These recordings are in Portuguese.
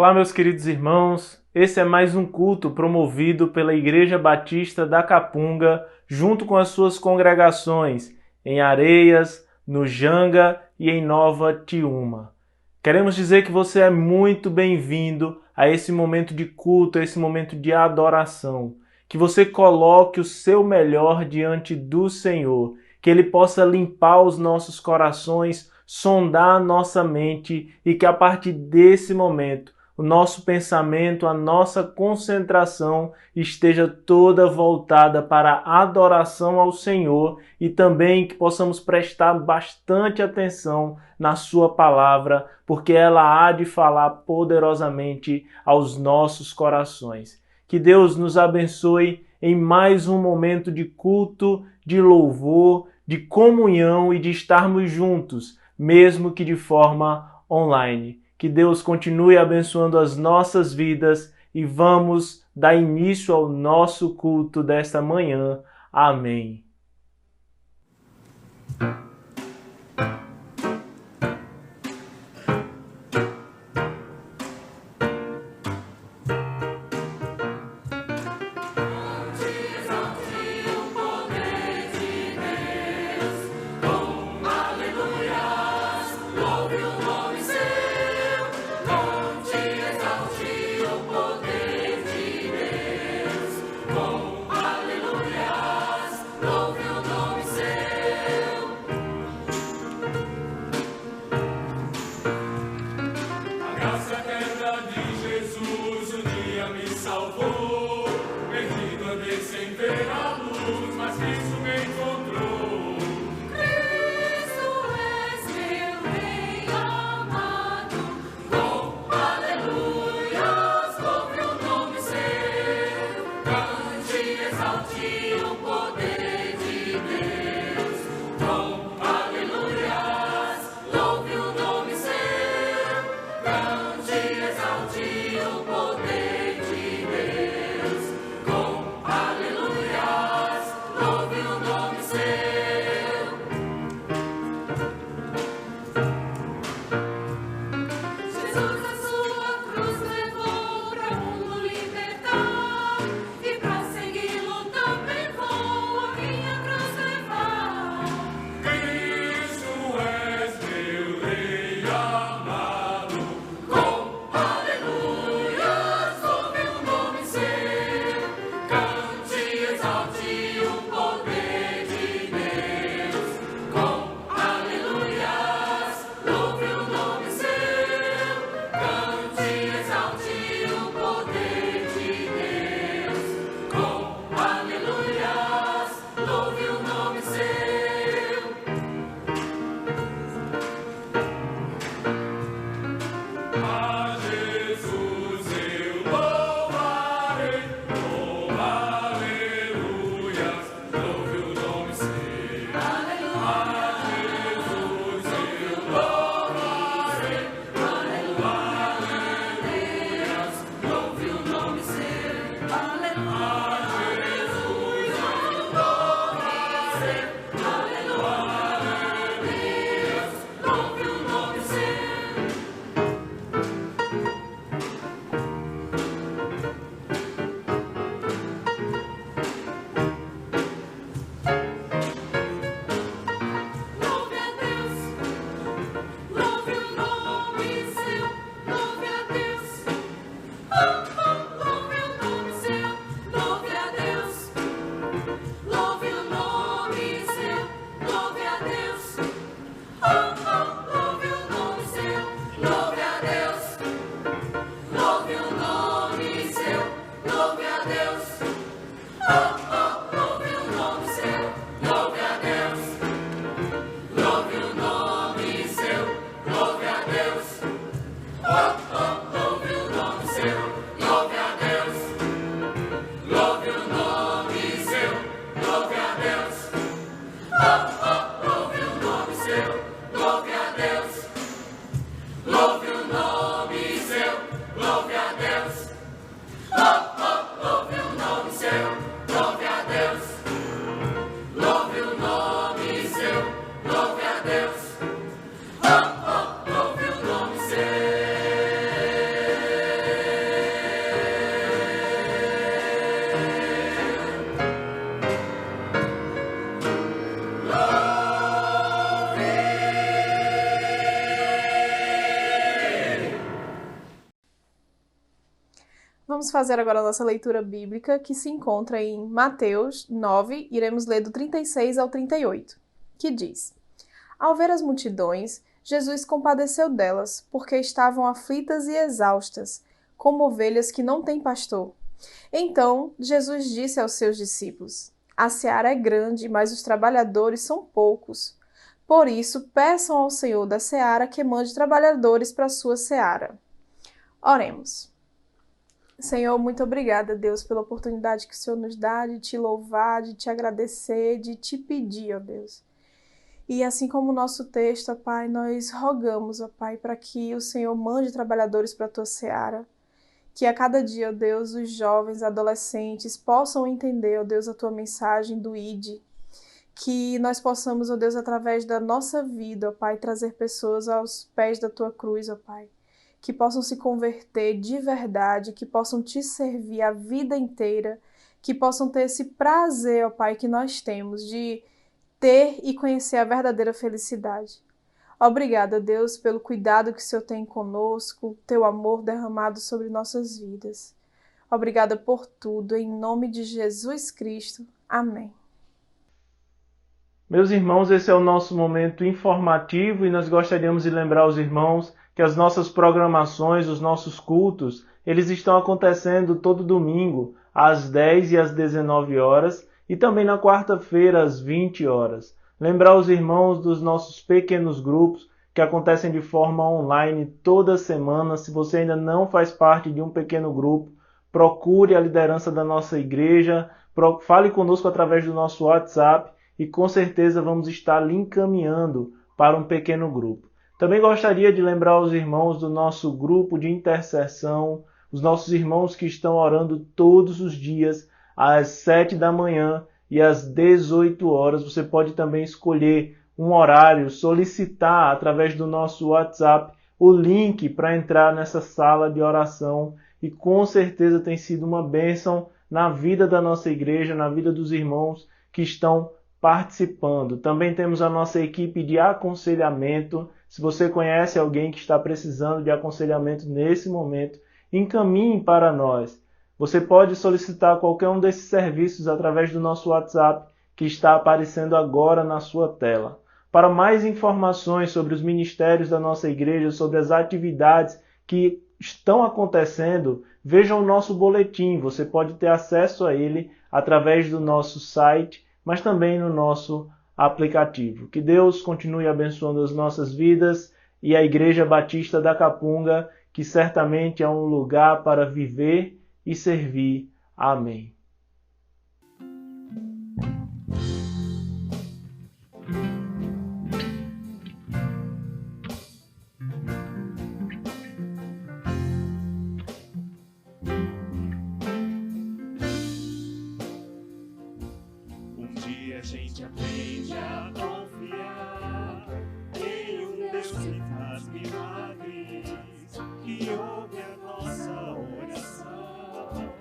Olá, meus queridos irmãos. Esse é mais um culto promovido pela Igreja Batista da Capunga, junto com as suas congregações em Areias, no Janga e em Nova Tiúma. Queremos dizer que você é muito bem-vindo a esse momento de culto, a esse momento de adoração. Que você coloque o seu melhor diante do Senhor, que Ele possa limpar os nossos corações, sondar a nossa mente e que a partir desse momento o nosso pensamento, a nossa concentração esteja toda voltada para a adoração ao Senhor e também que possamos prestar bastante atenção na sua palavra, porque ela há de falar poderosamente aos nossos corações. Que Deus nos abençoe em mais um momento de culto, de louvor, de comunhão e de estarmos juntos, mesmo que de forma online. Que Deus continue abençoando as nossas vidas e vamos dar início ao nosso culto desta manhã. Amém. louve a Deus. Louve o nome seu, louve a Deus. Louve o nome seu, louve a Deus. Louve o nome seu, louve a Deus. Louve o nome seu. Vamos fazer agora a nossa leitura bíblica, que se encontra em Mateus 9, iremos ler do 36 ao 38, que diz: Ao ver as multidões, Jesus compadeceu delas, porque estavam aflitas e exaustas, como ovelhas que não têm pastor. Então, Jesus disse aos seus discípulos: A seara é grande, mas os trabalhadores são poucos. Por isso, peçam ao Senhor da seara que mande trabalhadores para a sua seara. Oremos. Senhor, muito obrigada, Deus, pela oportunidade que o Senhor nos dá de te louvar, de te agradecer, de te pedir, ó Deus. E assim como o nosso texto, ó Pai, nós rogamos, ó Pai, para que o Senhor mande trabalhadores para a tua seara. Que a cada dia, ó Deus, os jovens, adolescentes possam entender, ó Deus, a tua mensagem do ID. Que nós possamos, ó Deus, através da nossa vida, ó Pai, trazer pessoas aos pés da tua cruz, ó Pai. Que possam se converter de verdade, que possam te servir a vida inteira, que possam ter esse prazer, ó Pai, que nós temos de ter e conhecer a verdadeira felicidade. Obrigada, Deus, pelo cuidado que o Senhor tem conosco, teu amor derramado sobre nossas vidas. Obrigada por tudo, em nome de Jesus Cristo. Amém. Meus irmãos, esse é o nosso momento informativo e nós gostaríamos de lembrar os irmãos que as nossas programações, os nossos cultos, eles estão acontecendo todo domingo, às 10 e às 19 horas, e também na quarta-feira, às 20 horas. Lembrar os irmãos dos nossos pequenos grupos, que acontecem de forma online toda semana. Se você ainda não faz parte de um pequeno grupo, procure a liderança da nossa igreja, fale conosco através do nosso WhatsApp, e com certeza vamos estar lhe encaminhando para um pequeno grupo. Também gostaria de lembrar os irmãos do nosso grupo de intercessão, os nossos irmãos que estão orando todos os dias, às 7 da manhã e às 18 horas. Você pode também escolher um horário, solicitar através do nosso WhatsApp o link para entrar nessa sala de oração, e com certeza tem sido uma bênção na vida da nossa igreja, na vida dos irmãos que estão participando. Também temos a nossa equipe de aconselhamento. Se você conhece alguém que está precisando de aconselhamento nesse momento, encaminhe para nós. Você pode solicitar qualquer um desses serviços através do nosso WhatsApp, que está aparecendo agora na sua tela. Para mais informações sobre os ministérios da nossa igreja, sobre as atividades que estão acontecendo, veja o nosso boletim. Você pode ter acesso a ele através do nosso site, mas também no nosso aplicativo. Que Deus continue abençoando as nossas vidas e a Igreja Batista da Capunga, que certamente é um lugar para viver e servir. Amém. A gente aprende a confiar em um Deus que faz milagres, que ouve a nossa oração,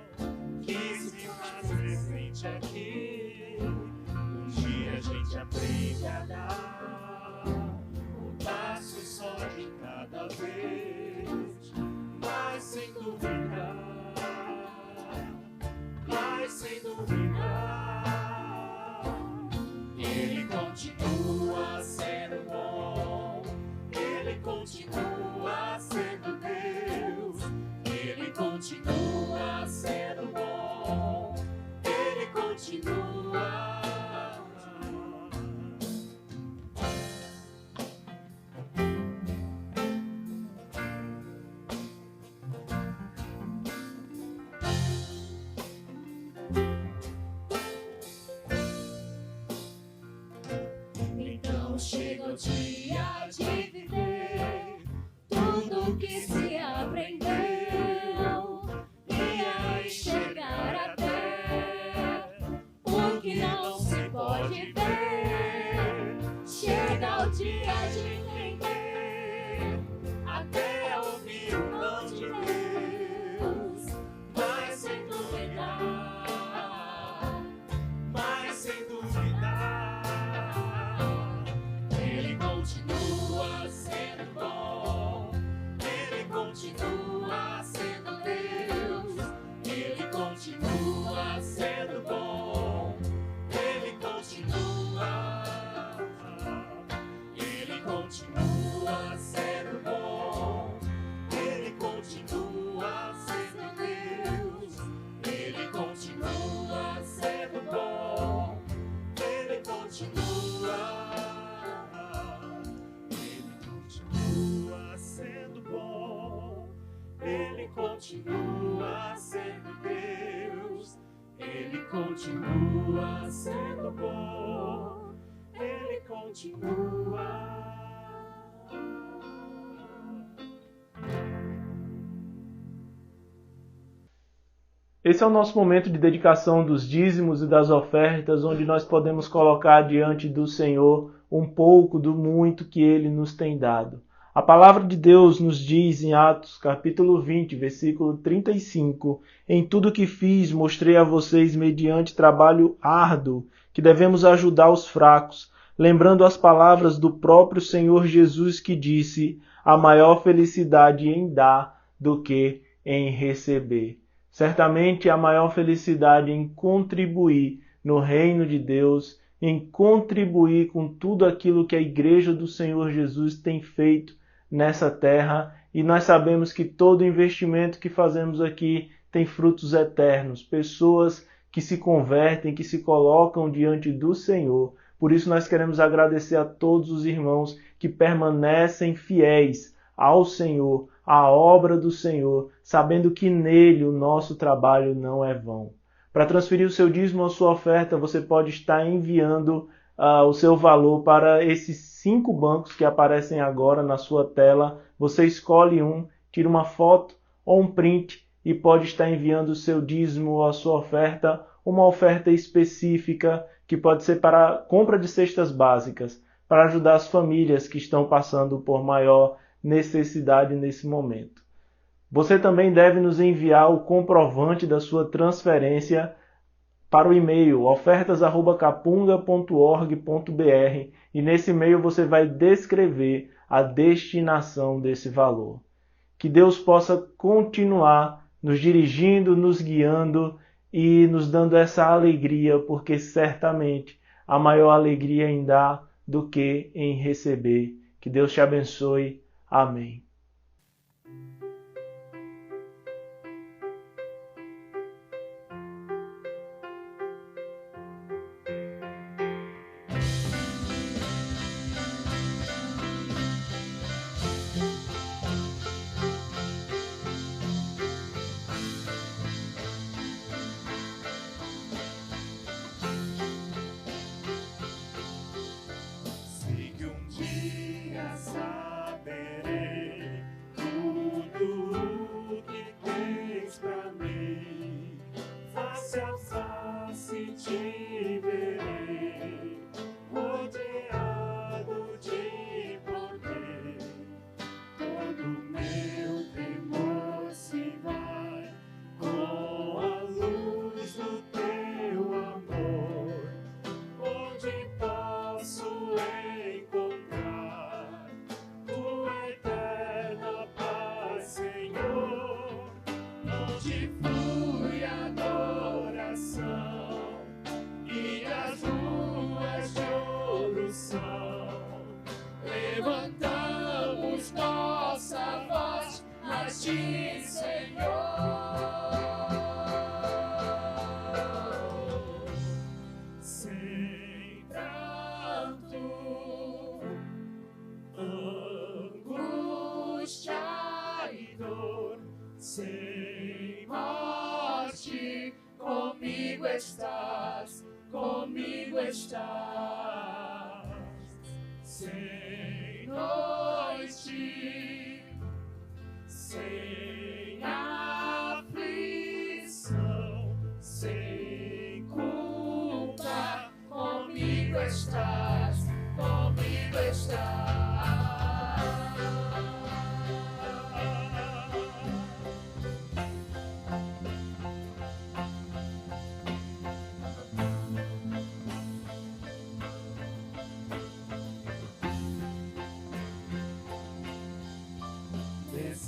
que se faz presente aqui. Um dia a gente aprende a dar um passo só de cada vez, mas sem duvidar, mas sem duvidar. Ele continua sendo bom, Ele continua sendo Deus, Ele continua sendo bom, Ele continua. Chega o dia que se aprendeu e a enxergar até o que não se pode ver. Chega o dia de entender, até ouvir o não de Deus, mas sem duvidar, mas sem duvidar, Ele continua sendo bom, Ele continua sendo Deus, Ele continua sendo bom, Ele continua. Ele continua sendo bom, Ele continua sendo Deus, Ele continua sendo bom, Ele continua sendo bom, Ele continua sendo Deus, Ele continua sendo bom, Ele continua. Esse é o nosso momento de dedicação dos dízimos e das ofertas, onde nós podemos colocar diante do Senhor um pouco do muito que Ele nos tem dado. A palavra de Deus nos diz em Atos, capítulo 20, versículo 35, em tudo que fiz, mostrei a vocês, mediante trabalho árduo, que devemos ajudar os fracos, lembrando as palavras do próprio Senhor Jesus que disse, a maior felicidade em dar do que em receber. Certamente a maior felicidade em contribuir no reino de Deus, em contribuir com tudo aquilo que a Igreja do Senhor Jesus tem feito nessa terra, e nós sabemos que todo investimento que fazemos aqui tem frutos eternos, pessoas que se convertem, que se colocam diante do Senhor. Por isso nós queremos agradecer a todos os irmãos que permanecem fiéis ao Senhor, à obra do Senhor, sabendo que nele o nosso trabalho não é vão. Para transferir o seu dízimo ou a sua oferta, você pode estar enviando o seu valor para esses 5 bancos que aparecem agora na sua tela. Você escolhe um, tira uma foto ou um print e pode estar enviando o seu dízimo ou a sua oferta, uma oferta específica que pode ser para compra de cestas básicas, para ajudar as famílias que estão passando por maior necessidade nesse momento. Você também deve nos enviar o comprovante da sua transferência para o e-mail ofertas@capunga.org.br e nesse e-mail você vai descrever a destinação desse valor. Que Deus possa continuar nos dirigindo, nos guiando e nos dando essa alegria, porque certamente a maior alegria em dar do que em receber. Que Deus te abençoe. Amém. Sei que um dia saberei tudo o que tens pra mim. Face a face te verei, rodeado de poder. Todo meu temor se vai com a luz do teu amor. Onde posso encontrar tua eterna paz, Senhor? Onde flui a adoração e as ruas de ouro são. Levantamos nossa voz a ti, Senhor. Sem pranto, angústia e dor, sem morte, comigo estás, comigo estás. Sem noite,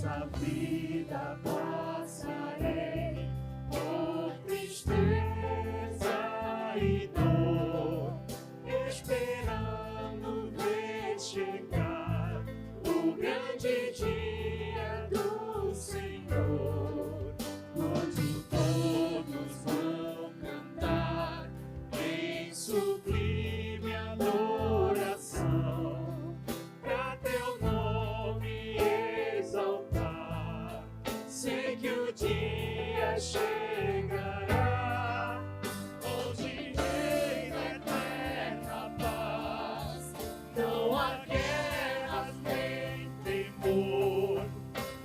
nessa vida passarei por tristeza e dor, esperando ver chegar o grande dia do Senhor, onde todos vão cantar em sublime adoração, pra teu nome exaltar. Sei que o dia chegará, onde reina eterna paz, não há guerras nem temor.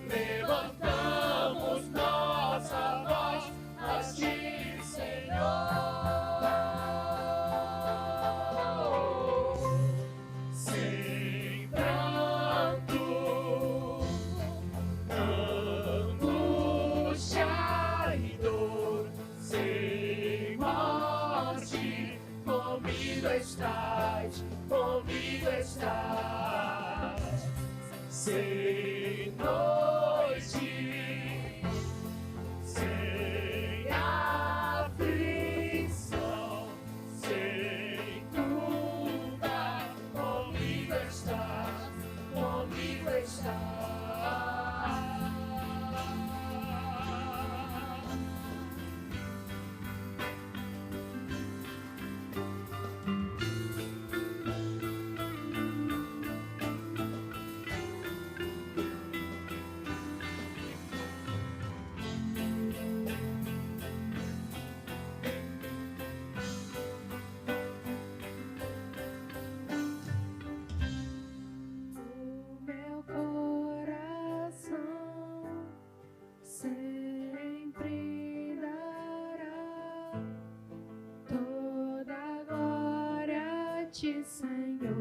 Levantamos nossa voz a ti, Senhor, sem pranto, angústia e dor, sem morte, comigo estás, comigo estás, sem noite, sem aflição, sem culpa, comigo estás, comigo estás. O meu coração sempre dará toda a glória a ti, Senhor.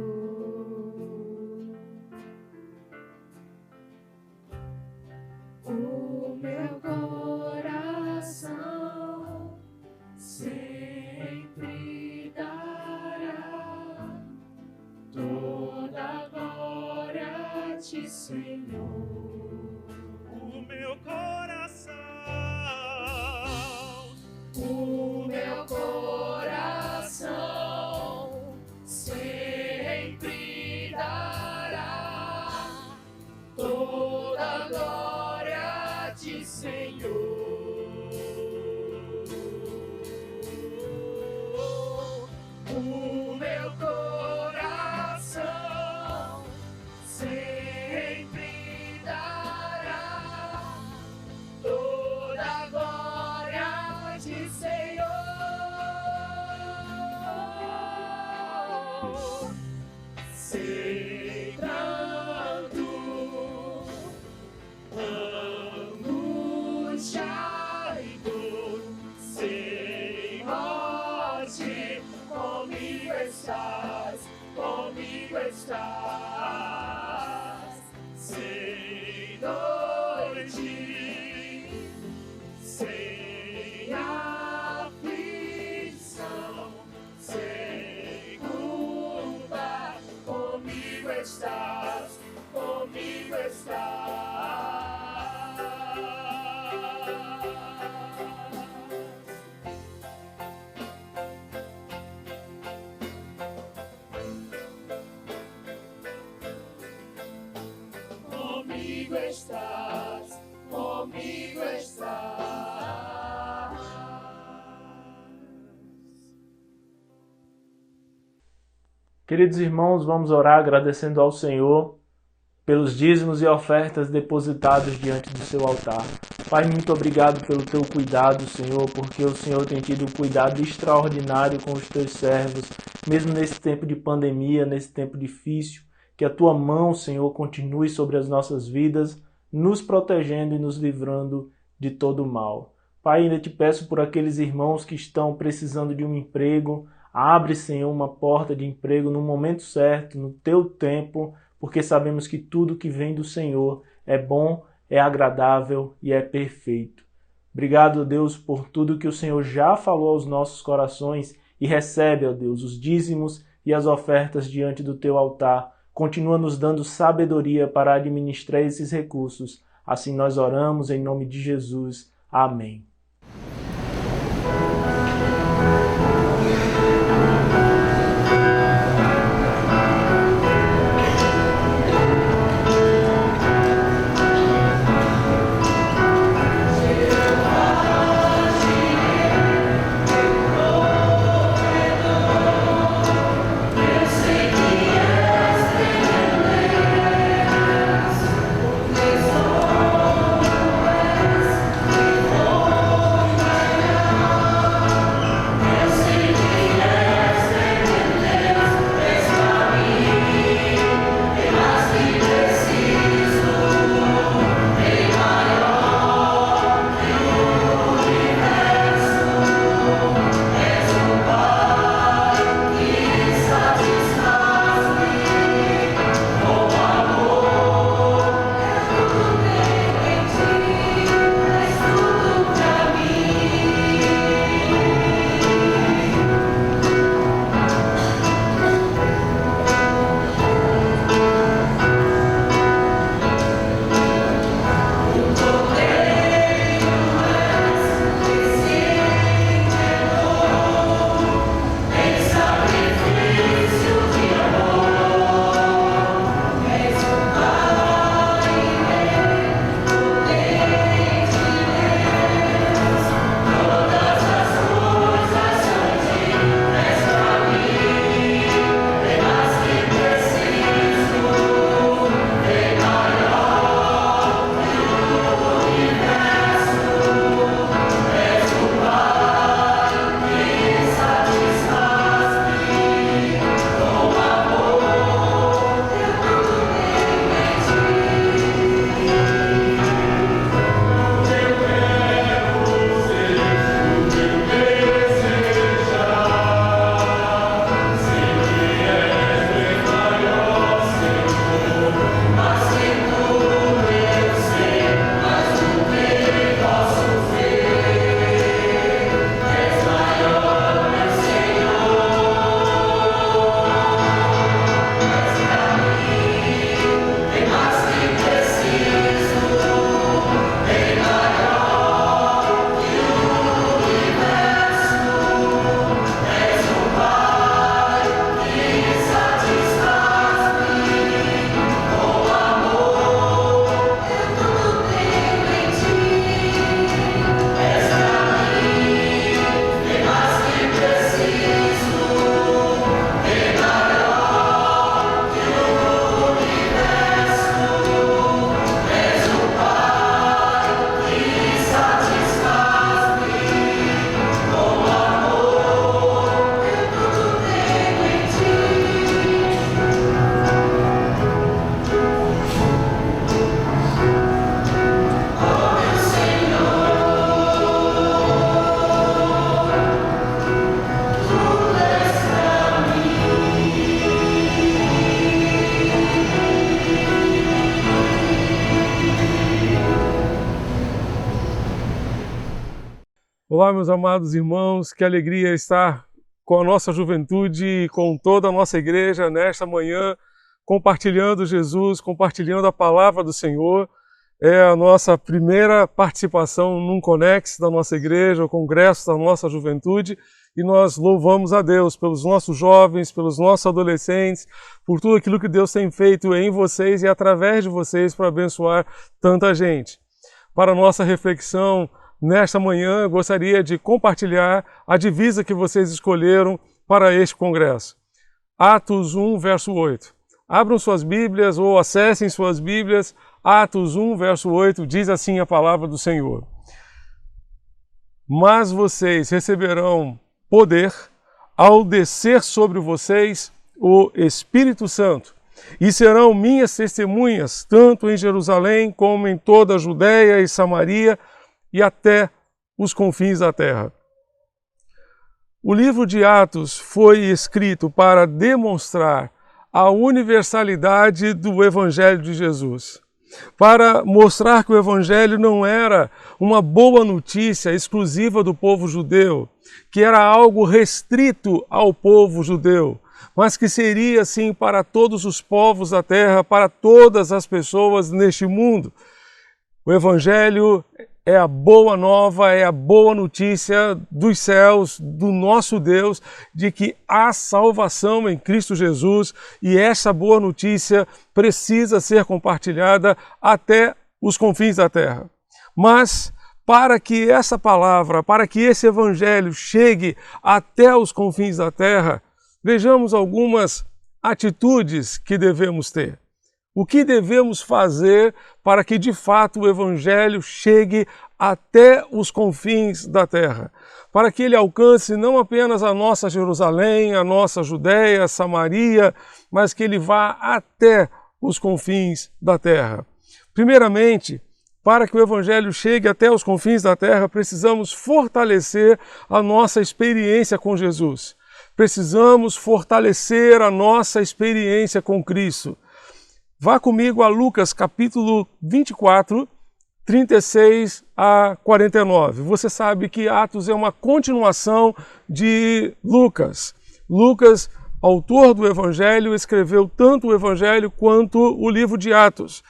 O meu coração sempre dará toda a glória a ti, Senhor. O meu coração, O meu coração sempre dará toda a glória a ti, Senhor. O meu coração sempre dará toda a glória a ti, Senhor. Sem pranto, angústia e dor, sem morte, comigo estás, comigo estás. Sem noite, sem aflição, sem culpa, comigo estás, comigo estás. Comigo estás, comigo estás. Queridos irmãos, vamos orar agradecendo ao Senhor pelos dízimos e ofertas depositados diante do seu altar. Pai, muito obrigado pelo teu cuidado, Senhor, porque o Senhor tem tido um cuidado extraordinário com os teus servos, mesmo nesse tempo de pandemia, nesse tempo difícil. Que a tua mão, Senhor, continue sobre as nossas vidas, nos protegendo e nos livrando de todo o mal. Pai, ainda te peço por aqueles irmãos que estão precisando de um emprego. Abre, Senhor, uma porta de emprego no momento certo, no teu tempo, porque sabemos que tudo que vem do Senhor é bom, é agradável e é perfeito. Obrigado, Deus, por tudo que o Senhor já falou aos nossos corações e recebe, ó Deus, os dízimos e as ofertas diante do teu altar. Continua nos dando sabedoria para administrar esses recursos, Assim nós oramos em nome de Jesus. Amém. Olá, meus amados irmãos, que alegria estar com a nossa juventude e com toda a nossa igreja nesta manhã, compartilhando Jesus, compartilhando a palavra do Senhor. É a nossa primeira participação num Conex da nossa igreja, o congresso da nossa juventude, e nós louvamos a Deus pelos nossos jovens, pelos nossos adolescentes, por tudo aquilo que Deus tem feito em vocês e através de vocês para abençoar tanta gente. Para a nossa reflexão, nesta manhã, eu gostaria de compartilhar a divisa que vocês escolheram para este congresso. Atos 1, verso 8. Abram suas Bíblias ou acessem suas Bíblias. Atos 1, verso 8, diz assim a palavra do Senhor. Mas vocês receberão poder ao descer sobre vocês o Espírito Santo, e serão minhas testemunhas, tanto em Jerusalém como em toda a Judéia e Samaria, e até os confins da terra. O livro de Atos foi escrito para demonstrar a universalidade do Evangelho de Jesus, para mostrar que o Evangelho não era uma boa notícia exclusiva do povo judeu, que era algo restrito ao povo judeu, mas que seria, sim, para todos os povos da terra, para todas as pessoas neste mundo. O Evangelho é a boa nova, é a boa notícia dos céus, do nosso Deus, de que há salvação em Cristo Jesus, e essa boa notícia precisa ser compartilhada até os confins da terra. Mas para que essa palavra, para que esse Evangelho chegue até os confins da terra, vejamos algumas atitudes que devemos ter. O que devemos fazer para que de fato o Evangelho chegue até os confins da terra? Para que ele alcance não apenas a nossa Jerusalém, a nossa Judéia, Samaria, mas que ele vá até os confins da terra. Primeiramente, para que o Evangelho chegue até os confins da terra, precisamos fortalecer a nossa experiência com Jesus. Precisamos fortalecer a nossa experiência com Cristo. Vá comigo a Lucas capítulo 24, 36 a 49. Você sabe que Atos é uma continuação de Lucas. Lucas, autor do Evangelho, escreveu tanto o Evangelho quanto o livro de Atos.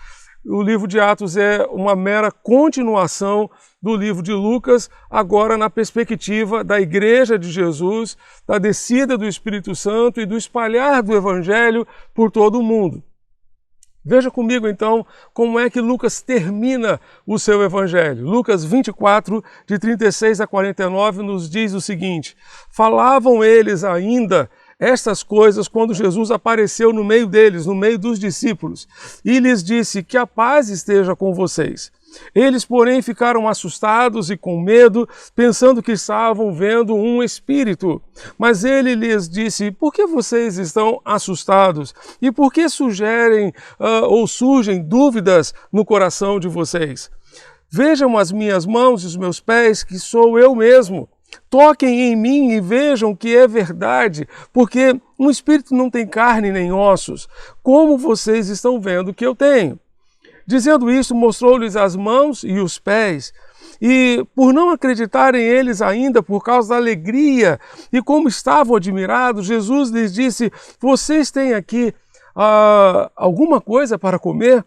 O livro de Atos é uma mera continuação do livro de Lucas, agora na perspectiva da Igreja de Jesus, da descida do Espírito Santo e do espalhar do Evangelho por todo o mundo. Veja comigo então como é que Lucas termina o seu Evangelho. Lucas 24, de 36 a 49, nos diz o seguinte: falavam eles ainda estas coisas quando Jesus apareceu no meio deles, no meio dos discípulos, e lhes disse: que a paz esteja com vocês. Eles, porém, ficaram assustados e com medo, pensando que estavam vendo um espírito. Mas ele lhes disse: por que vocês estão assustados? E por que surgem dúvidas no coração de vocês? Vejam as minhas mãos e os meus pés, que sou eu mesmo. Toquem em mim e vejam que é verdade, porque um espírito não tem carne nem ossos, como vocês estão vendo que eu tenho. Dizendo isso, mostrou-lhes as mãos e os pés. E por não acreditarem eles ainda por causa da alegria e como estavam admirados, Jesus lhes disse: vocês têm aqui alguma coisa para comer?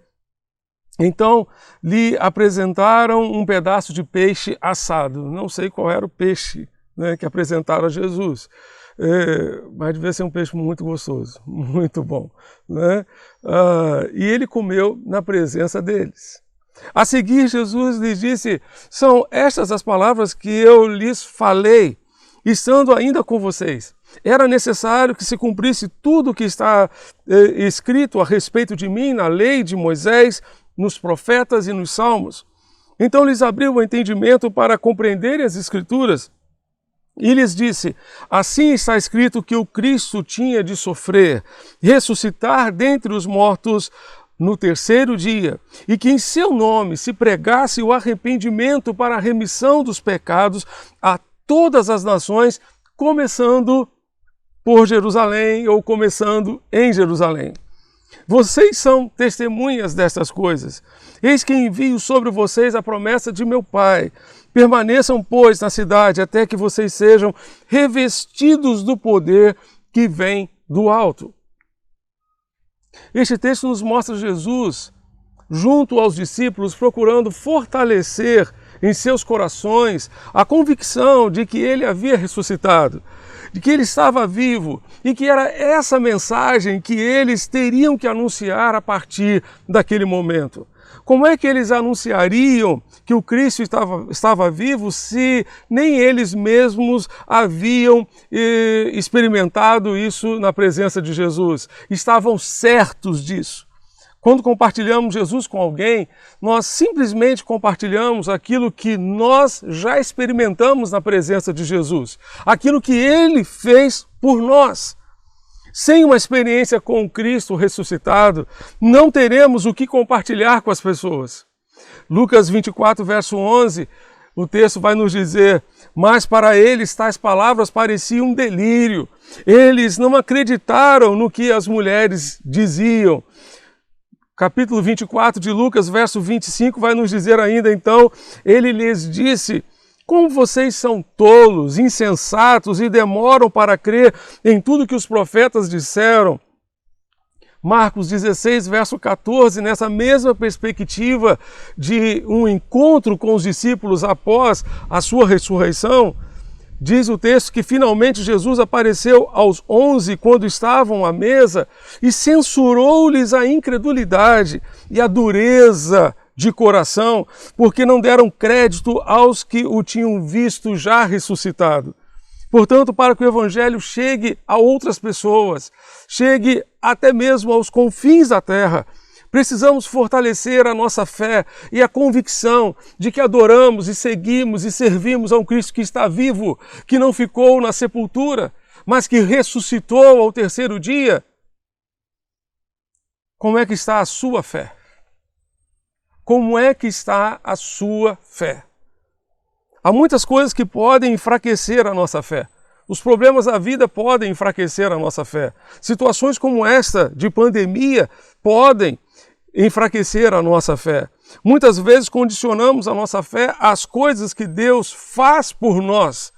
Então lhe apresentaram um pedaço de peixe assado. Não sei qual era o peixe, né, que apresentaram a Jesus. Mas devia ser um peixe muito gostoso, muito bom, né? E ele comeu na presença deles. A seguir, Jesus lhes disse: são estas as palavras que eu lhes falei, estando ainda com vocês. Era necessário que se cumprisse tudo o que está escrito a respeito de mim na lei de Moisés, nos profetas e nos salmos. Então lhes abriu o entendimento para compreenderem as Escrituras. E lhes disse: assim está escrito que o Cristo tinha de sofrer, ressuscitar dentre os mortos no terceiro dia, e que em seu nome se pregasse o arrependimento para a remissão dos pecados a todas as nações, começando por Jerusalém, ou começando em Jerusalém. Vocês são testemunhas destas coisas. Eis que envio sobre vocês a promessa de meu Pai. Permaneçam, pois, na cidade, até que vocês sejam revestidos do poder que vem do alto. Este texto nos mostra Jesus, junto aos discípulos, procurando fortalecer em seus corações a convicção de que ele havia ressuscitado, de que ele estava vivo e que era essa mensagem que eles teriam que anunciar a partir daquele momento. Como é que eles anunciariam que o Cristo estava vivo se nem eles mesmos haviam experimentado isso na presença de Jesus? Estavam certos disso. Quando compartilhamos Jesus com alguém, nós simplesmente compartilhamos aquilo que nós já experimentamos na presença de Jesus, aquilo que Ele fez por nós. Sem uma experiência com Cristo ressuscitado, não teremos o que compartilhar com as pessoas. Lucas 24, verso 11, o texto vai nos dizer: mas para eles tais palavras pareciam um delírio. Eles não acreditaram no que as mulheres diziam. Capítulo 24 de Lucas, verso 25, vai nos dizer ainda, então, ele lhes disse: como vocês são tolos, insensatos e demoram para crer em tudo que os profetas disseram. Marcos 16, verso 14, nessa mesma perspectiva de um encontro com os discípulos após a sua ressurreição, diz o texto que finalmente Jesus apareceu aos 11 quando estavam à mesa e censurou-lhes a incredulidade e a dureza de coração, porque não deram crédito aos que o tinham visto já ressuscitado. Portanto, para que o Evangelho chegue a outras pessoas, chegue até mesmo aos confins da terra, precisamos fortalecer a nossa fé e a convicção de que adoramos e seguimos e servimos a um Cristo que está vivo, que não ficou na sepultura, mas que ressuscitou ao terceiro dia. Como é que está a sua fé? Como é que está a sua fé? Há muitas coisas que podem enfraquecer a nossa fé. Os problemas da vida podem enfraquecer a nossa fé. Situações como esta de pandemia podem enfraquecer a nossa fé. Muitas vezes condicionamos a nossa fé às coisas que Deus faz por nós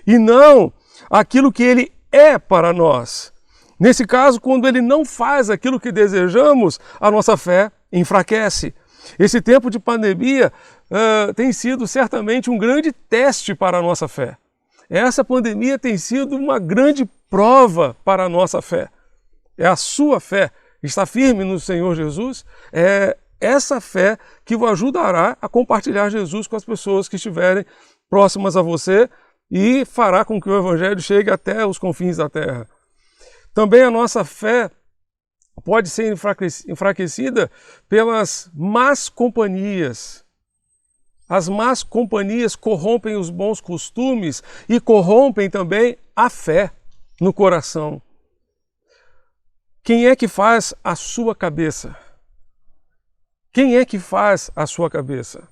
e não aquilo que Ele é para nós. Nesse caso, quando Ele não faz aquilo que desejamos, a nossa fé enfraquece. Esse tempo de pandemia tem sido certamente um grande teste para a nossa fé. Essa pandemia tem sido uma grande prova para a nossa fé. É a sua fé. Está firme no Senhor Jesus, é essa fé que o ajudará a compartilhar Jesus com as pessoas que estiverem próximas a você e fará com que o Evangelho chegue até os confins da terra. Também a nossa fé pode ser enfraquecida pelas más companhias. As más companhias corrompem os bons costumes e corrompem também a fé no coração. Quem é que faz a sua cabeça? Quem é que faz a sua cabeça?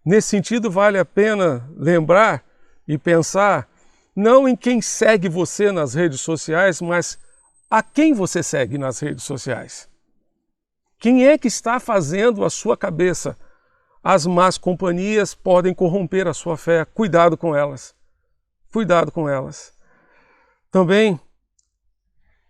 Nesse sentido, vale a pena lembrar e pensar não em quem segue você nas redes sociais, mas a quem você segue nas redes sociais. Quem é que está fazendo a sua cabeça? As más companhias podem corromper a sua fé. Cuidado com elas. Cuidado com elas. Também,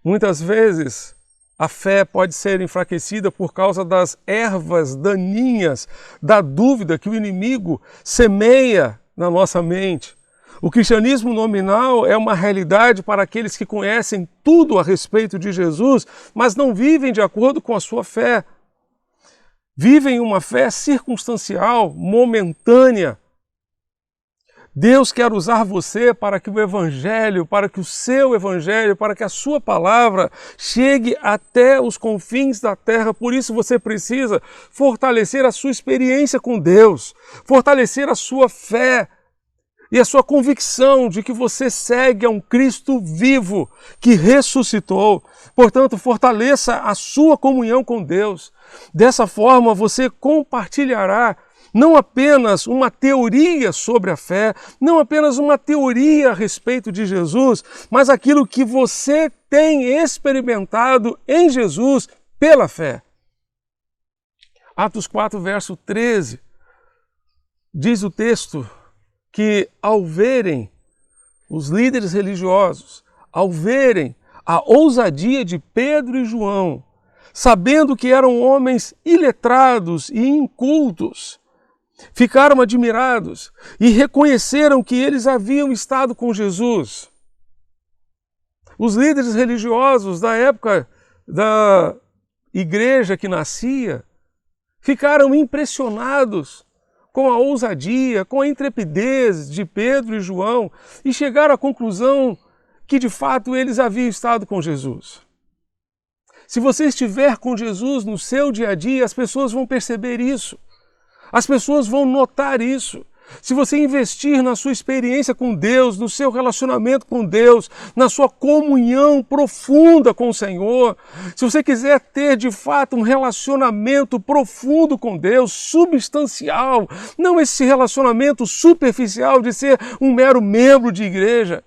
muitas vezes, a fé pode ser enfraquecida por causa das ervas daninhas da dúvida que o inimigo semeia na nossa mente. O cristianismo nominal é uma realidade para aqueles que conhecem tudo a respeito de Jesus, mas não vivem de acordo com a sua fé. Vivem uma fé circunstancial, momentânea. Deus quer usar você para que o Evangelho, para que o seu Evangelho, para que a sua palavra chegue até os confins da terra. Por isso você precisa fortalecer a sua experiência com Deus, fortalecer a sua fé e a sua convicção de que você segue a um Cristo vivo que ressuscitou. Portanto, fortaleça a sua comunhão com Deus. Dessa forma, você compartilhará não apenas uma teoria sobre a fé, não apenas uma teoria a respeito de Jesus, mas aquilo que você tem experimentado em Jesus pela fé. Atos 4, verso 13, diz o texto que ao verem os líderes religiosos, ao verem a ousadia de Pedro e João, sabendo que eram homens iletrados e incultos, ficaram admirados e reconheceram que eles haviam estado com Jesus. Os líderes religiosos da época da igreja que nascia ficaram impressionados com a ousadia, com a intrepidez de Pedro e João e chegaram à conclusão que de fato eles haviam estado com Jesus. Se você estiver com Jesus no seu dia a dia, as pessoas vão perceber isso. As pessoas vão notar isso. Se você investir na sua experiência com Deus, no seu relacionamento com Deus, na sua comunhão profunda com o Senhor, se você quiser ter de fato um relacionamento profundo com Deus, substancial, não esse relacionamento superficial de ser um mero membro de igreja,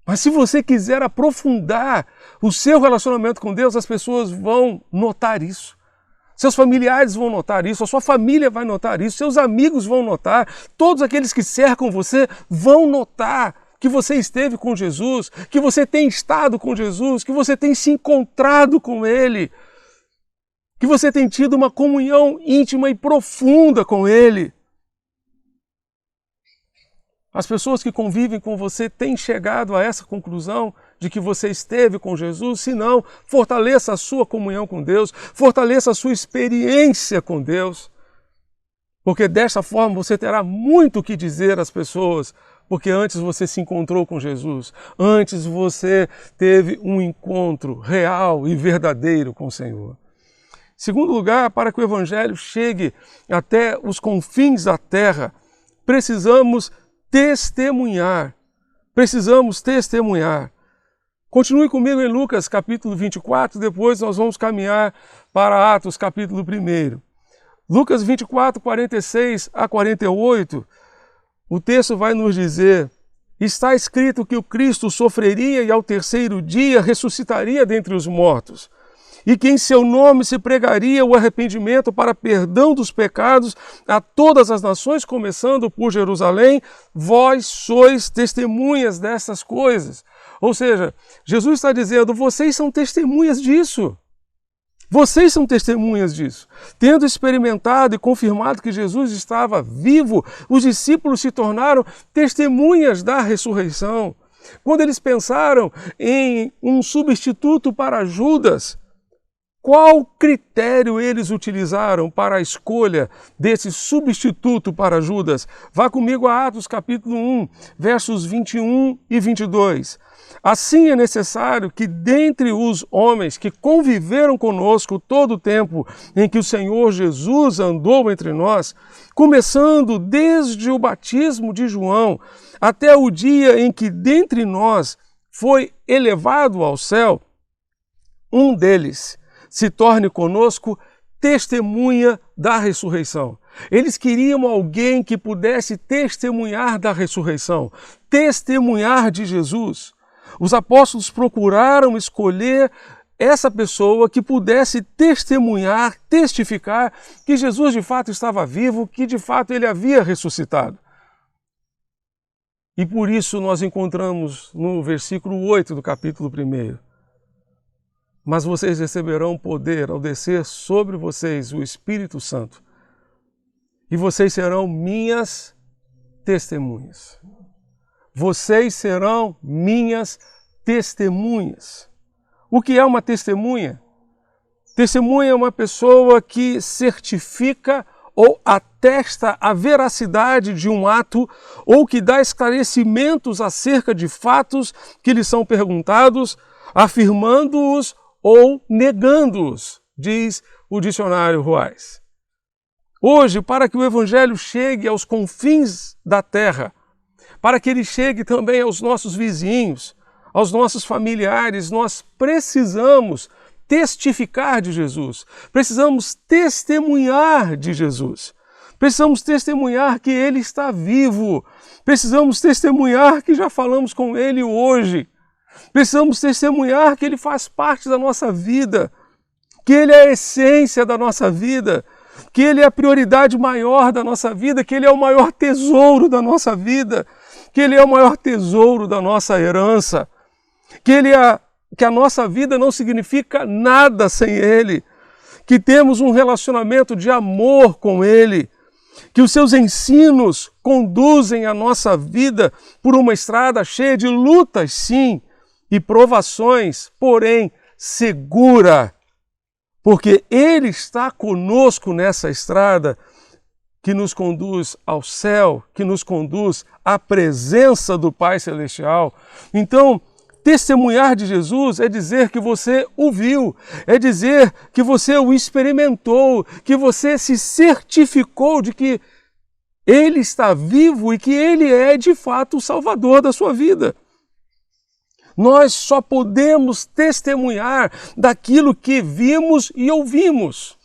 mas se você quiser aprofundar o seu relacionamento com Deus, as pessoas vão notar isso. Seus familiares vão notar isso, a sua família vai notar isso, seus amigos vão notar, todos aqueles que cercam você vão notar que você esteve com Jesus, que você tem estado com Jesus, que você tem se encontrado com Ele, que você tem tido uma comunhão íntima e profunda com Ele. As pessoas que convivem com você têm chegado a essa conclusão de que você esteve com Jesus? Se não, fortaleça a sua comunhão com Deus, fortaleça a sua experiência com Deus, porque dessa forma você terá muito o que dizer às pessoas, porque antes você se encontrou com Jesus, antes você teve um encontro real e verdadeiro com o Senhor. Segundo lugar, para que o Evangelho chegue até os confins da terra, precisamos testemunhar. Precisamos testemunhar. Continue comigo em Lucas capítulo 24, depois nós vamos caminhar para Atos capítulo 1. Lucas 24, 46 a 48, o texto vai nos dizer: está escrito que o Cristo sofreria e ao terceiro dia ressuscitaria dentre os mortos, e que em seu nome se pregaria o arrependimento para perdão dos pecados a todas as nações, começando por Jerusalém. Vós sois testemunhas dessas coisas. Ou seja, Jesus está dizendo, vocês são testemunhas disso. Vocês são testemunhas disso. Tendo experimentado e confirmado que Jesus estava vivo, os discípulos se tornaram testemunhas da ressurreição. Quando eles pensaram em um substituto para Judas, qual critério eles utilizaram para a escolha desse substituto para Judas? Vá comigo a Atos capítulo 1, versos 21 e 22. Assim é necessário que dentre os homens que conviveram conosco todo o tempo em que o Senhor Jesus andou entre nós, começando desde o batismo de João até o dia em que dentre nós foi elevado ao céu, um deles se torne conosco testemunha da ressurreição. Eles queriam alguém que pudesse testemunhar da ressurreição, testemunhar de Jesus. Os apóstolos procuraram escolher essa pessoa que pudesse testemunhar, testificar que Jesus de fato estava vivo, que de fato ele havia ressuscitado. E por isso nós encontramos no versículo 8 do capítulo 1. Mas vocês receberão poder ao descer sobre vocês o Espírito Santo, e vocês serão minhas testemunhas. Vocês serão minhas testemunhas. O que é uma testemunha? Testemunha é uma pessoa que certifica ou atesta a veracidade de um ato ou que dá esclarecimentos acerca de fatos que lhe são perguntados, afirmando-os ou negando-os, diz o dicionário Ruais. Hoje, para que o Evangelho chegue aos confins da terra, para que ele chegue também aos nossos vizinhos, aos nossos familiares, nós precisamos testificar de Jesus, precisamos testemunhar de Jesus, precisamos testemunhar que ele está vivo, precisamos testemunhar que já falamos com ele hoje, precisamos testemunhar que ele faz parte da nossa vida, que ele é a essência da nossa vida, que ele é a prioridade maior da nossa vida, que ele é o maior tesouro da nossa vida, que ele é o maior tesouro da nossa herança, que a nossa vida não significa nada sem ele, que temos um relacionamento de amor com ele, que os seus ensinos conduzem a nossa vida por uma estrada cheia de lutas, sim, e provações, porém segura, porque ele está conosco nessa estrada que nos conduz ao céu, que nos conduz à presença do Pai Celestial. Então, testemunhar de Jesus é dizer que você o viu, é dizer que você o experimentou, que você se certificou de que ele está vivo e que ele é de fato o Salvador da sua vida. Nós só podemos testemunhar daquilo que vimos e ouvimos.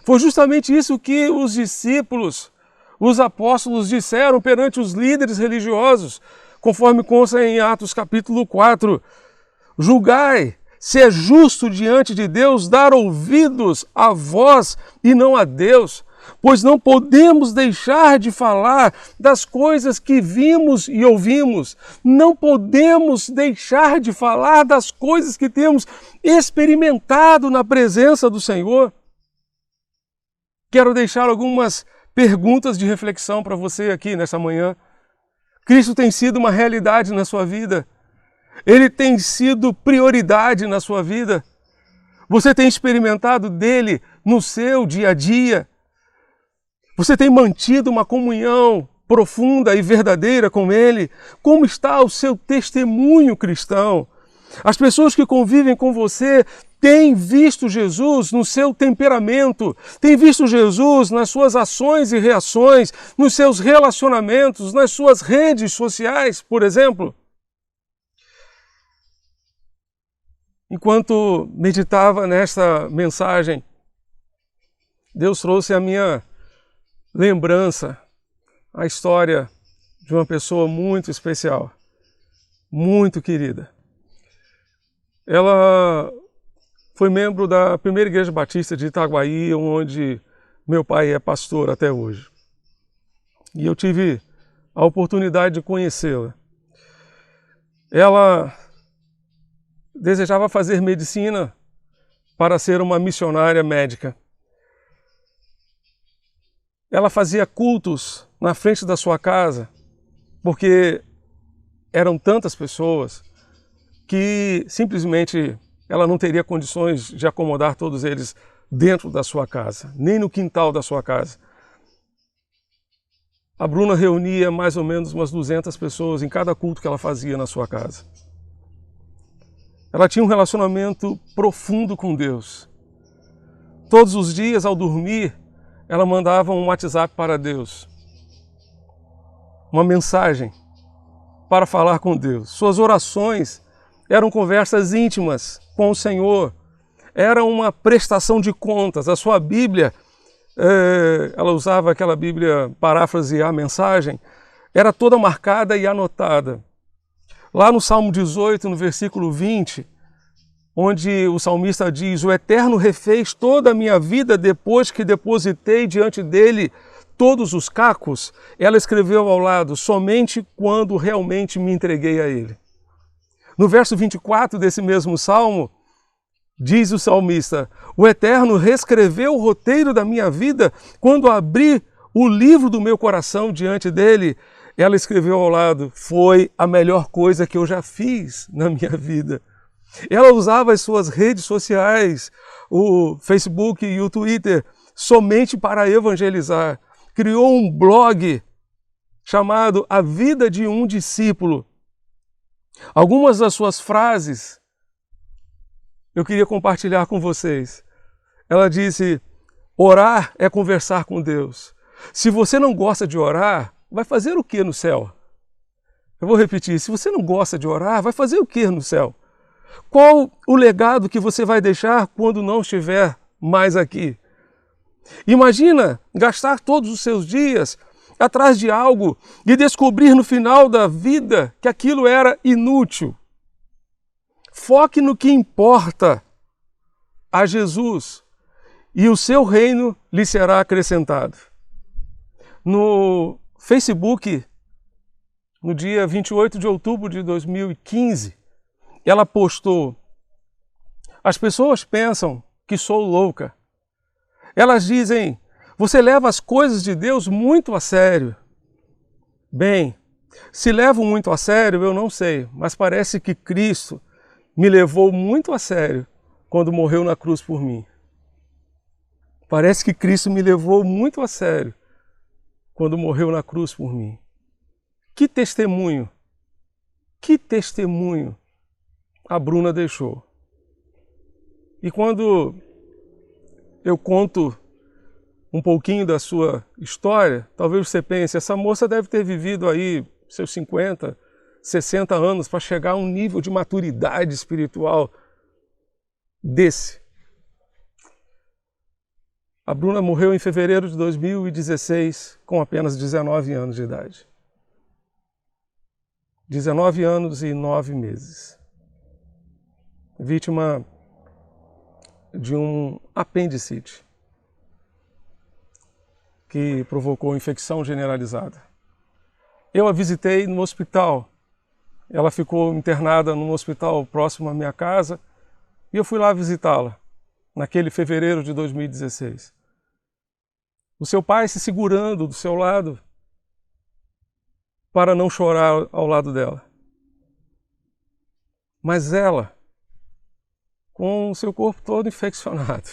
Foi justamente isso que os discípulos, os apóstolos disseram perante os líderes religiosos, conforme consta em Atos capítulo 4. Julgai se é justo diante de Deus dar ouvidos a vós e não a Deus, pois não podemos deixar de falar das coisas que vimos e ouvimos. Não podemos deixar de falar das coisas que temos experimentado na presença do Senhor. Quero deixar algumas perguntas de reflexão para você aqui nessa manhã. Cristo tem sido uma realidade na sua vida? Ele tem sido prioridade na sua vida? Você tem experimentado dele no seu dia a dia? Você tem mantido uma comunhão profunda e verdadeira com ele? Como está o seu testemunho cristão? As pessoas que convivem com você têm visto Jesus no seu temperamento, têm visto Jesus nas suas ações e reações, nos seus relacionamentos, nas suas redes sociais, por exemplo? Enquanto meditava nesta mensagem, Deus trouxe à minha lembrança a história de uma pessoa muito especial, muito querida. Ela foi membro da primeira igreja batista de Itaguaí, onde meu pai é pastor até hoje. E eu tive a oportunidade de conhecê-la. Ela desejava fazer medicina para ser uma missionária médica. Ela fazia cultos na frente da sua casa, porque eram tantas pessoas que simplesmente ela não teria condições de acomodar todos eles dentro da sua casa, nem no quintal da sua casa. A Bruna reunia mais ou menos umas 200 pessoas em cada culto que ela fazia na sua casa. Ela tinha um relacionamento profundo com Deus. Todos os dias, ao dormir, ela mandava um WhatsApp para Deus, uma mensagem para falar com Deus. Suas orações eram conversas íntimas com o Senhor, era uma prestação de contas. A sua Bíblia, ela usava aquela Bíblia paráfrase a mensagem, era toda marcada e anotada. Lá no Salmo 18, no versículo 20, onde o salmista diz: "O Eterno refez toda a minha vida depois que depositei diante dele todos os cacos", ela escreveu ao lado: "Somente quando realmente me entreguei a ele". No verso 24 desse mesmo salmo, diz o salmista: "O Eterno reescreveu o roteiro da minha vida quando abri o livro do meu coração diante dele". Ela escreveu ao lado: "Foi a melhor coisa que eu já fiz na minha vida". Ela usava as suas redes sociais, o Facebook e o Twitter, somente para evangelizar. Criou um blog chamado A Vida de um Discípulo. Algumas das suas frases eu queria compartilhar com vocês. Ela disse: "Orar é conversar com Deus. Se você não gosta de orar, vai fazer o que no céu?" Eu vou repetir: se você não gosta de orar, vai fazer o que no céu? Qual o legado que você vai deixar quando não estiver mais aqui? Imagina gastar todos os seus dias atrás de algo e descobrir no final da vida que aquilo era inútil. Foque no que importa a Jesus e o seu reino lhe será acrescentado. No Facebook, no dia 28 de outubro de 2015, ela postou: "As pessoas pensam que sou louca. Elas dizem: você leva as coisas de Deus muito a sério." Bem, se levo muito a sério, eu não sei, mas parece que Cristo me levou muito a sério quando morreu na cruz por mim. Parece que Cristo me levou muito a sério quando morreu na cruz por mim. Que testemunho a Bruna deixou. E quando eu conto um pouquinho da sua história, talvez você pense: essa moça deve ter vivido aí seus 50, 60 anos para chegar a um nível de maturidade espiritual desse. A Bruna morreu em fevereiro de 2016, com apenas 19 anos de idade. 19 anos e 9 meses. Vítima de um apendicite. que provocou infecção generalizada. Eu a visitei no hospital. Ela ficou internada num hospital próximo à minha casa e eu fui lá visitá-la, naquele fevereiro de 2016. O seu pai se segurando do seu lado para não chorar ao lado dela. Mas ela, com o seu corpo todo infeccionado,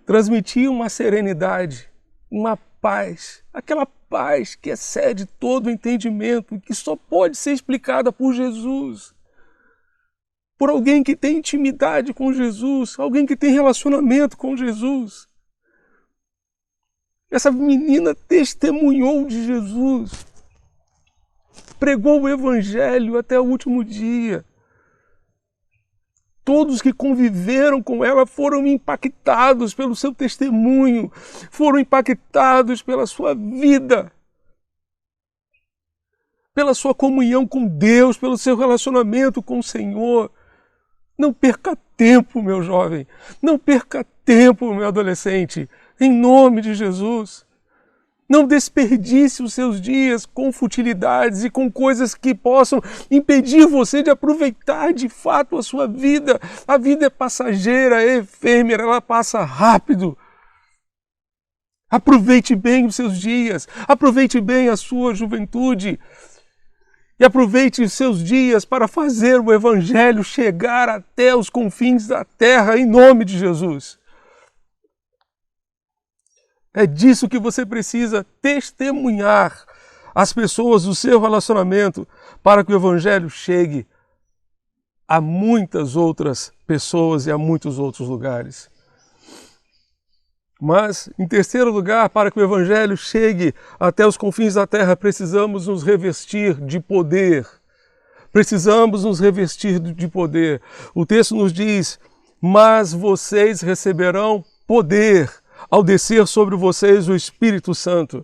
transmitia uma serenidade, uma paz, aquela paz que excede todo o entendimento, que só pode ser explicada por Jesus. Por alguém que tem intimidade com Jesus, alguém que tem relacionamento com Jesus. Essa menina testemunhou de Jesus, pregou o Evangelho até o último dia. Todos que conviveram com ela foram impactados pelo seu testemunho, foram impactados pela sua vida, pela sua comunhão com Deus, pelo seu relacionamento com o Senhor. Não perca tempo, meu jovem, não perca tempo, meu adolescente, em nome de Jesus. Não desperdice os seus dias com futilidades e com coisas que possam impedir você de aproveitar de fato a sua vida. A vida é passageira, é efêmera, ela passa rápido. Aproveite bem os seus dias, aproveite bem a sua juventude e aproveite os seus dias para fazer o Evangelho chegar até os confins da terra em nome de Jesus. É disso que você precisa testemunhar às pessoas do seu relacionamento para que o Evangelho chegue a muitas outras pessoas e a muitos outros lugares. Mas, em terceiro lugar, para que o Evangelho chegue até os confins da terra, precisamos nos revestir de poder. Precisamos nos revestir de poder. O texto nos diz, mas vocês receberão poder ao descer sobre vocês o Espírito Santo.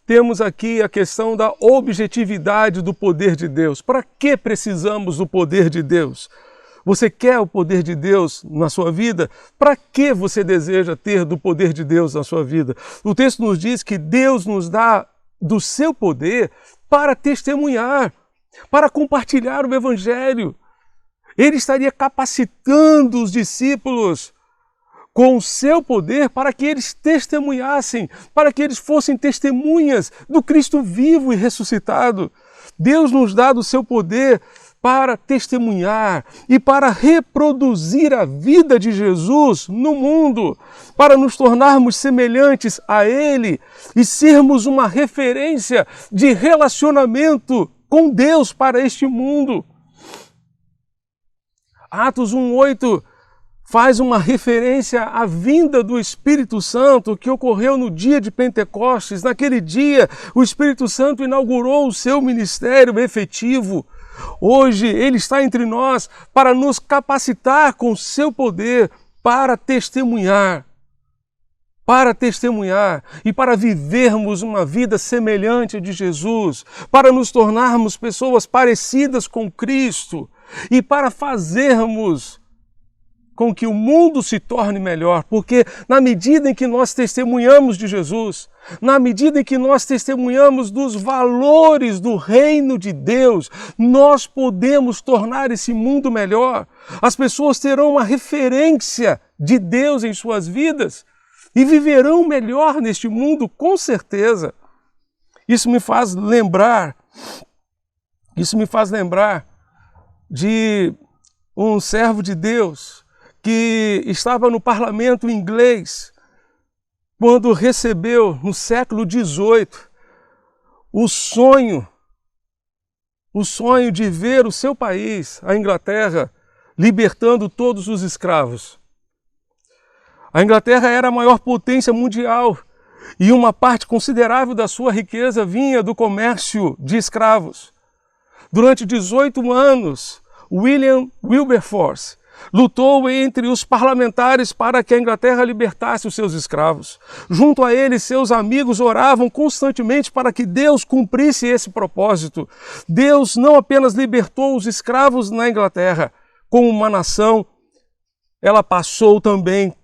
Temos aqui a questão da objetividade do poder de Deus. Para que precisamos do poder de Deus? Você quer o poder de Deus na sua vida? Para que você deseja ter do poder de Deus na sua vida? O texto nos diz que Deus nos dá do seu poder para testemunhar, para compartilhar o Evangelho. Ele estaria capacitando os discípulos com o seu poder para que eles testemunhassem, para que eles fossem testemunhas do Cristo vivo e ressuscitado. Deus nos dá do seu poder para testemunhar e para reproduzir a vida de Jesus no mundo, para nos tornarmos semelhantes a Ele e sermos uma referência de relacionamento com Deus para este mundo. Atos 1:8 faz uma referência à vinda do Espírito Santo que ocorreu no dia de Pentecostes. Naquele dia, o Espírito Santo inaugurou o seu ministério efetivo. Hoje, ele está entre nós para nos capacitar com o seu poder para testemunhar e para vivermos uma vida semelhante de Jesus, para nos tornarmos pessoas parecidas com Cristo e para fazermos com que o mundo se torne melhor, porque na medida em que nós testemunhamos de Jesus, na medida em que nós testemunhamos dos valores do reino de Deus, nós podemos tornar esse mundo melhor. As pessoas terão uma referência de Deus em suas vidas e viverão melhor neste mundo, com certeza. Isso me faz lembrar de um servo de Deus que estava no parlamento inglês quando recebeu, no século XVIII, o sonho de ver o seu país, a Inglaterra, libertando todos os escravos. A Inglaterra era a maior potência mundial e uma parte considerável da sua riqueza vinha do comércio de escravos. Durante 18 anos, William Wilberforce lutou entre os parlamentares para que a Inglaterra libertasse os seus escravos. Junto a ele, seus amigos oravam constantemente para que Deus cumprisse esse propósito. Deus não apenas libertou os escravos na Inglaterra como uma nação, ela passou também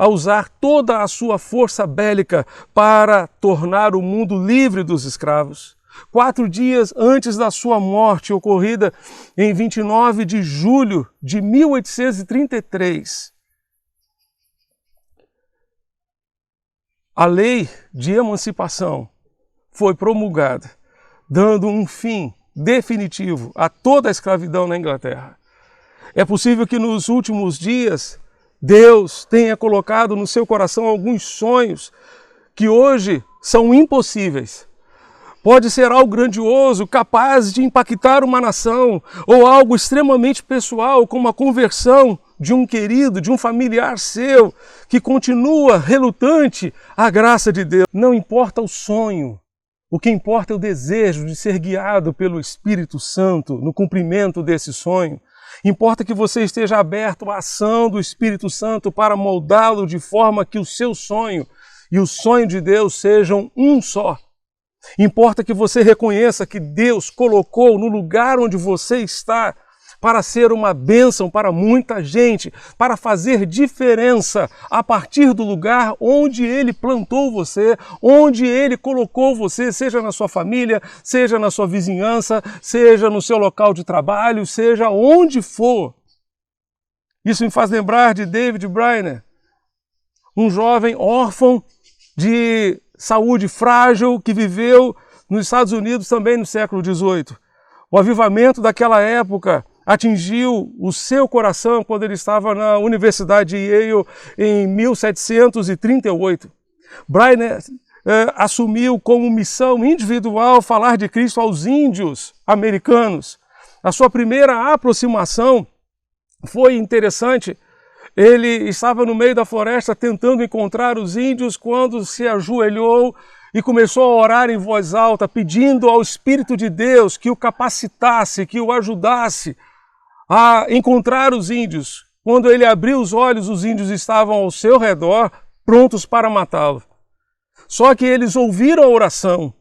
usar toda a sua força bélica para tornar o mundo livre dos escravos. 4 dias antes da sua morte, ocorrida em 29 de julho de 1833, a lei de emancipação foi promulgada, dando um fim definitivo a toda a escravidão na Inglaterra. É possível que nos últimos dias Deus tenha colocado no seu coração alguns sonhos que hoje são impossíveis. Pode ser algo grandioso, capaz de impactar uma nação, ou algo extremamente pessoal, como a conversão de um querido, de um familiar seu, que continua relutante à graça de Deus. Não importa o sonho, o que importa é o desejo de ser guiado pelo Espírito Santo no cumprimento desse sonho. Importa que você esteja aberto à ação do Espírito Santo para moldá-lo de forma que o seu sonho e o sonho de Deus sejam um só. Importa que você reconheça que Deus colocou no lugar onde você está para ser uma bênção para muita gente, para fazer diferença a partir do lugar onde Ele plantou você, onde Ele colocou você, seja na sua família, seja na sua vizinhança, seja no seu local de trabalho, seja onde for. Isso me faz lembrar de David Brainerd, um jovem órfão de saúde frágil que viveu nos Estados Unidos também no século XVIII. O avivamento daquela época atingiu o seu coração quando ele estava na Universidade de Yale em 1738. Brainerd assumiu como missão individual falar de Cristo aos índios americanos. A sua primeira aproximação foi interessante. Ele estava no meio da floresta tentando encontrar os índios quando se ajoelhou e começou a orar em voz alta, pedindo ao Espírito de Deus que o capacitasse, que o ajudasse a encontrar os índios. Quando ele abriu os olhos, os índios estavam ao seu redor, prontos para matá-lo. Só que eles ouviram a oração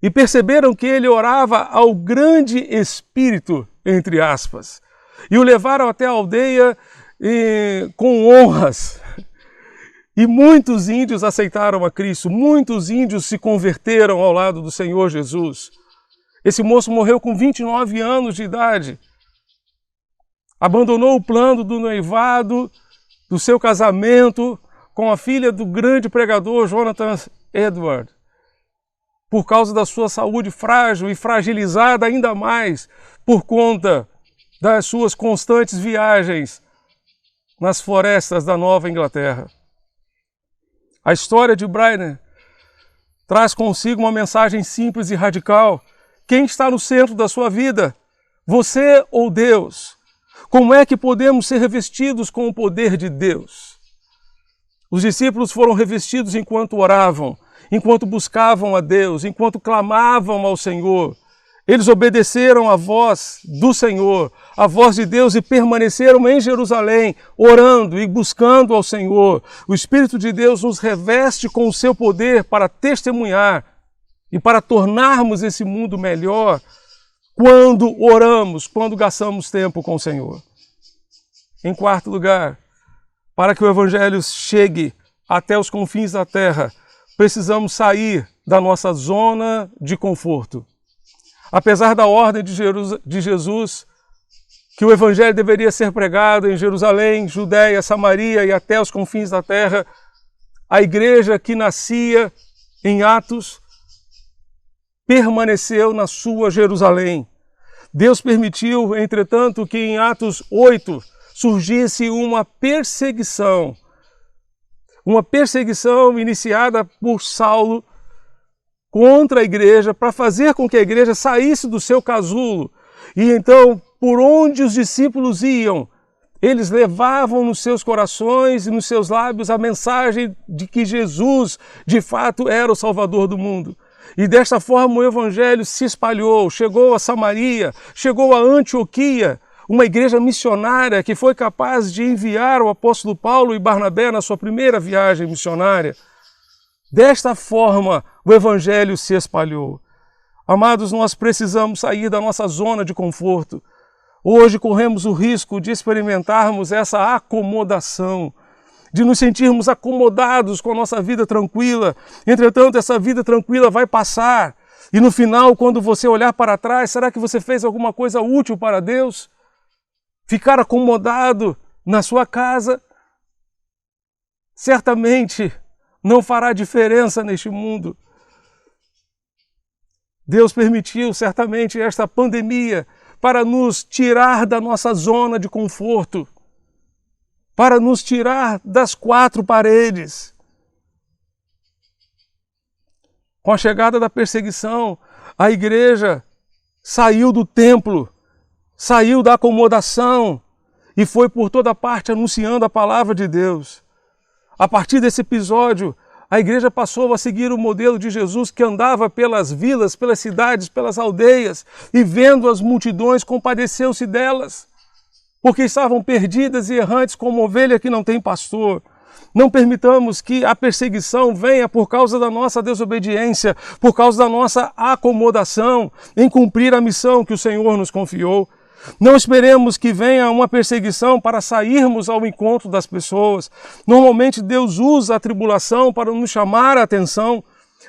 e perceberam que ele orava ao grande Espírito, entre aspas, e o levaram até a aldeia com honras. E muitos índios aceitaram a Cristo, muitos índios se converteram ao lado do Senhor Jesus. Esse moço morreu com 29 anos de idade. Abandonou o plano do noivado, do seu casamento com a filha do grande pregador Jonathan Edwards, por causa da sua saúde frágil e fragilizada ainda mais por conta das suas constantes viagens nas florestas da Nova Inglaterra. A história de Brainerd traz consigo uma mensagem simples e radical. Quem está no centro da sua vida? Você ou Deus? Como é que podemos ser revestidos com o poder de Deus? Os discípulos foram revestidos enquanto oravam, enquanto buscavam a Deus, enquanto clamavam ao Senhor. Eles obedeceram à voz do Senhor, à voz de Deus, e permaneceram em Jerusalém, orando e buscando ao Senhor. O Espírito de Deus nos reveste com o seu poder para testemunhar e para tornarmos esse mundo melhor quando oramos, quando gastamos tempo com o Senhor. Em quarto lugar, para que o Evangelho chegue até os confins da terra, precisamos sair da nossa zona de conforto. Apesar da ordem de Jesus, que o Evangelho deveria ser pregado em Jerusalém, Judéia, Samaria e até os confins da terra, a igreja que nascia em Atos permaneceu na sua Jerusalém. Deus permitiu, entretanto, que em Atos 8 surgisse uma perseguição iniciada por Saulo contra a igreja, para fazer com que a igreja saísse do seu casulo. E então, por onde os discípulos iam, eles levavam nos seus corações e nos seus lábios a mensagem de que Jesus, de fato, era o Salvador do mundo. E desta forma o Evangelho se espalhou, chegou a Samaria, chegou a Antioquia, uma igreja missionária que foi capaz de enviar o apóstolo Paulo e Barnabé na sua primeira viagem missionária. Desta forma, o Evangelho se espalhou. Amados, nós precisamos sair da nossa zona de conforto. Hoje corremos o risco de experimentarmos essa acomodação, de nos sentirmos acomodados com a nossa vida tranquila. Entretanto, essa vida tranquila vai passar. E no final, quando você olhar para trás, será que você fez alguma coisa útil para Deus? Ficar acomodado na sua casa certamente não fará diferença neste mundo. Deus permitiu certamente esta pandemia para nos tirar da nossa zona de conforto, para nos tirar das quatro paredes. Com a chegada da perseguição, a igreja saiu do templo, saiu da acomodação e foi por toda parte anunciando a palavra de Deus. A partir desse episódio, a igreja passou a seguir o modelo de Jesus, que andava pelas vilas, pelas cidades, pelas aldeias, e vendo as multidões, compadeceu-se delas, porque estavam perdidas e errantes como ovelha que não tem pastor. Não permitamos que a perseguição venha por causa da nossa desobediência, por causa da nossa acomodação em cumprir a missão que o Senhor nos confiou. Não esperemos que venha uma perseguição para sairmos ao encontro das pessoas. Normalmente Deus usa a tribulação para nos chamar a atenção.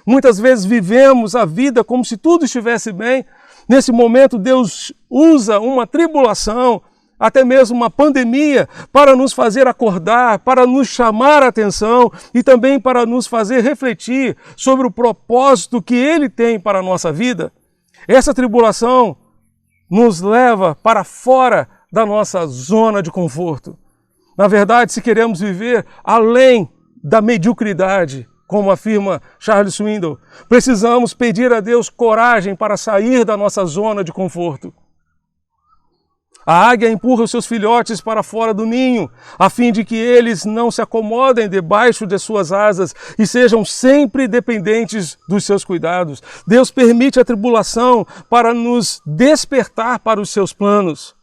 Muitas vezes vivemos a vida como se tudo estivesse bem. Nesse momento Deus usa uma tribulação, até mesmo uma pandemia, para nos fazer acordar, para nos chamar a atenção e também para nos fazer refletir sobre o propósito que Ele tem para a nossa vida. Essa tribulação nos leva para fora da nossa zona de conforto. Na verdade, se queremos viver além da mediocridade, como afirma Charles Swindoll, precisamos pedir a Deus coragem para sair da nossa zona de conforto. A águia empurra os seus filhotes para fora do ninho, a fim de que eles não se acomodem debaixo de suas asas e sejam sempre dependentes dos seus cuidados. Deus permite a tribulação para nos despertar para os seus planos.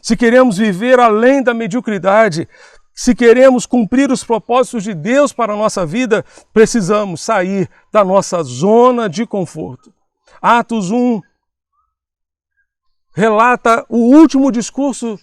Se queremos viver além da mediocridade, se queremos cumprir os propósitos de Deus para a nossa vida, precisamos sair da nossa zona de conforto. Atos 1 relata o último discurso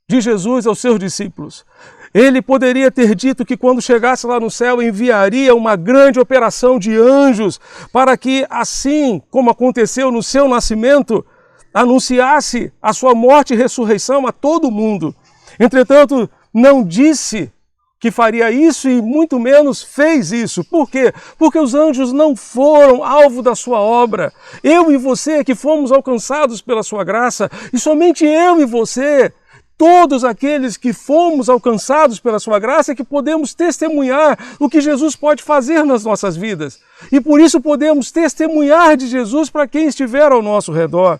de Jesus aos seus discípulos. Ele poderia ter dito que quando chegasse lá no céu enviaria uma grande operação de anjos para que, assim como aconteceu no seu nascimento, anunciasse a sua morte e ressurreição a todo mundo. Entretanto, não disse que faria isso e muito menos fez isso. Por quê? Porque os anjos não foram alvo da sua obra. Eu e você que fomos alcançados pela sua graça, e somente eu e você, todos aqueles que fomos alcançados pela sua graça, é que podemos testemunhar o que Jesus pode fazer nas nossas vidas. E por isso podemos testemunhar de Jesus para quem estiver ao nosso redor.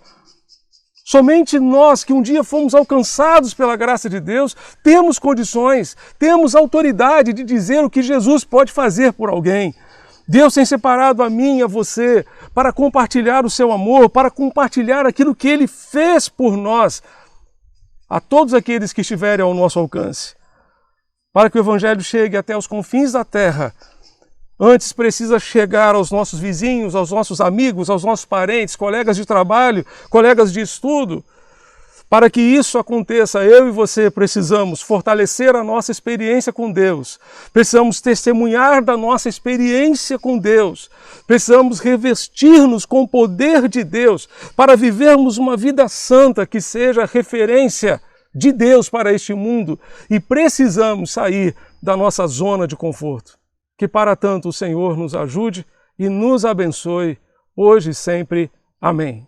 Somente nós, que um dia fomos alcançados pela graça de Deus, temos condições, temos autoridade de dizer o que Jesus pode fazer por alguém. Deus tem separado a mim e a você para compartilhar o seu amor, para compartilhar aquilo que Ele fez por nós, a todos aqueles que estiverem ao nosso alcance. Para que o Evangelho chegue até os confins da terra, antes precisa chegar aos nossos vizinhos, aos nossos amigos, aos nossos parentes, colegas de trabalho, colegas de estudo. Para que isso aconteça, eu e você precisamos fortalecer a nossa experiência com Deus. Precisamos testemunhar da nossa experiência com Deus. Precisamos revestir-nos com o poder de Deus para vivermos uma vida santa que seja referência de Deus para este mundo. E precisamos sair da nossa zona de conforto. Que para tanto o Senhor nos ajude e nos abençoe, hoje e sempre. Amém.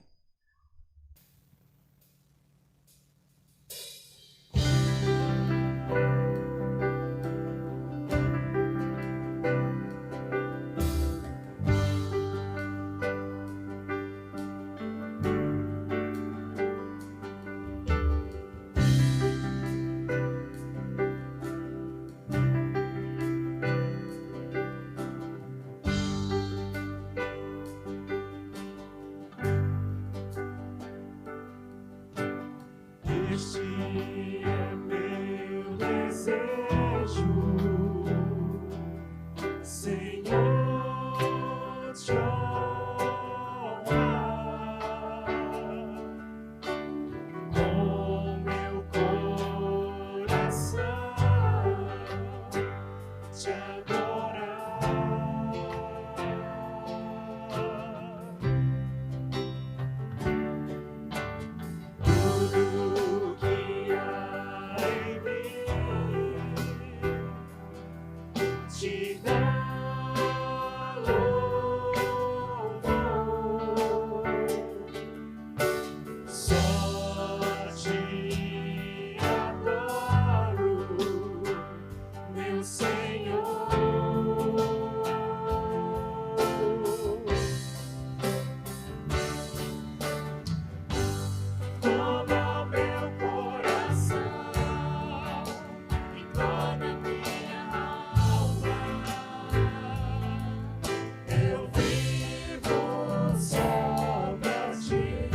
Tudo que há em mim te dá louvor. Só te adoro, meu Senhor. Toma meu coração e toda minha alma. Eu vivo só pra ti,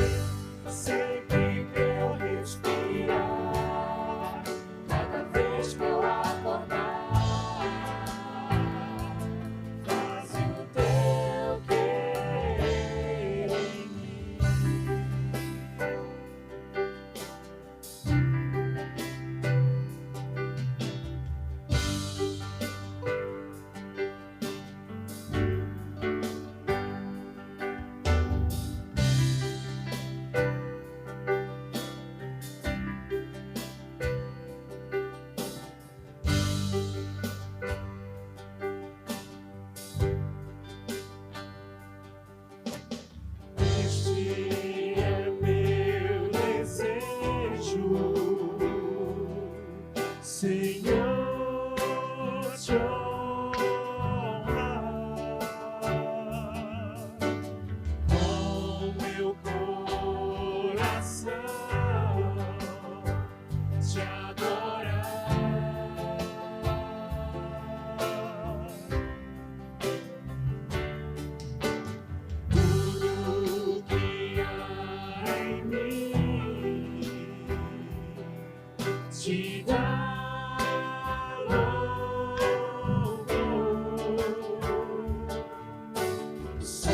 sempre que eu respirar, cada vez que eu acordar. Faz o teu querer em mim. Este é meu desejo, Senhor, te honrar com meu coração, te adorar. Tudo que há em mim te dá louvor. Só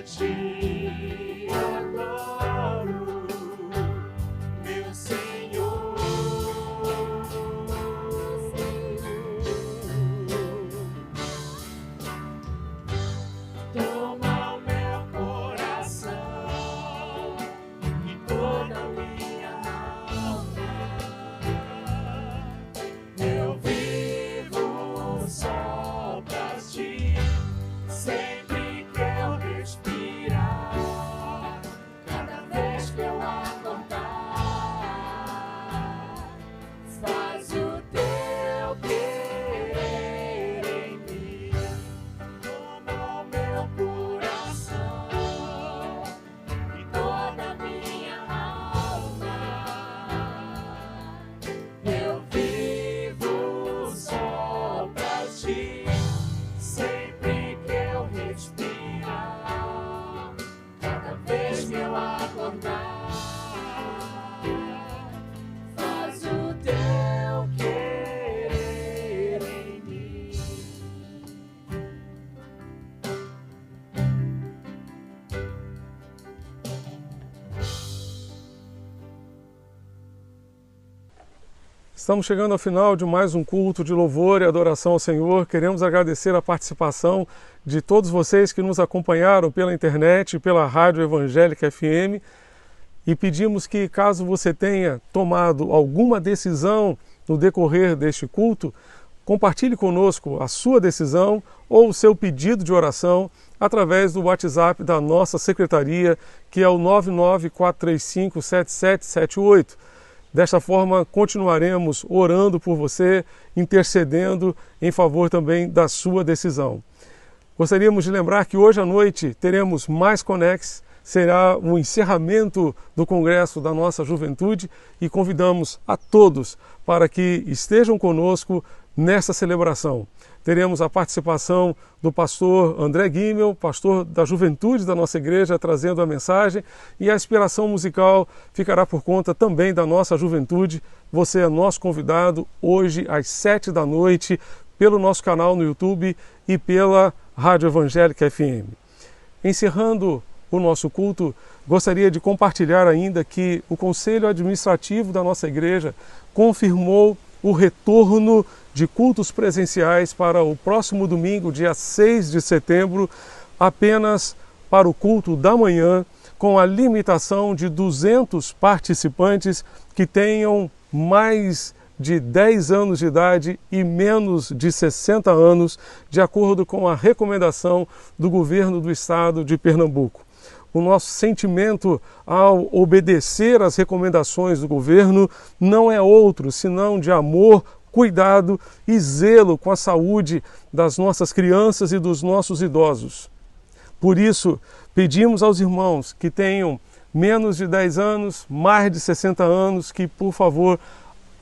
te adoro, meu Senhor. Toma meu coração e toda minha alma. Eu vivo só pra ti, sempre que eu respirar, cada vez que eu acordar. Faz o teu querer em mim. Toma o meu coração e toda minha alma. Eu vivo só pra ti, sempre que eu respirar, cada vez que eu acordar. Faz o teu querer em mim. Estamos chegando ao final de mais um culto de louvor e adoração ao Senhor. Queremos agradecer a participação de todos vocês que nos acompanharam pela internet e pela Rádio Evangélica FM. E pedimos que, caso você tenha tomado alguma decisão no decorrer deste culto, compartilhe conosco a sua decisão ou o seu pedido de oração através do WhatsApp da nossa secretaria, que é o 994357778. Desta forma, continuaremos orando por você, intercedendo em favor também da sua decisão. Gostaríamos de lembrar que hoje à noite teremos mais Conex, será o encerramento do Congresso da nossa Juventude e convidamos a todos para que estejam conosco nessa celebração. Teremos a participação do pastor André Guimel, pastor da Juventude da nossa igreja, trazendo a mensagem, e a inspiração musical ficará por conta também da nossa Juventude. Você é nosso convidado hoje às 7 da noite pelo nosso canal no YouTube e pela Rádio Evangélica FM. Encerrando o nosso culto, gostaria de compartilhar ainda que o Conselho Administrativo da nossa igreja confirmou o retorno de cultos presenciais para o próximo domingo, dia 6 de setembro, apenas para o culto da manhã, com a limitação de 200 participantes que tenham mais de 10 anos de idade e menos de 60 anos, de acordo com a recomendação do governo do estado de Pernambuco. O nosso sentimento ao obedecer às recomendações do governo não é outro senão de amor, cuidado e zelo com a saúde das nossas crianças e dos nossos idosos. Por isso, pedimos aos irmãos que tenham menos de 10 anos, mais de 60 anos, que, por favor,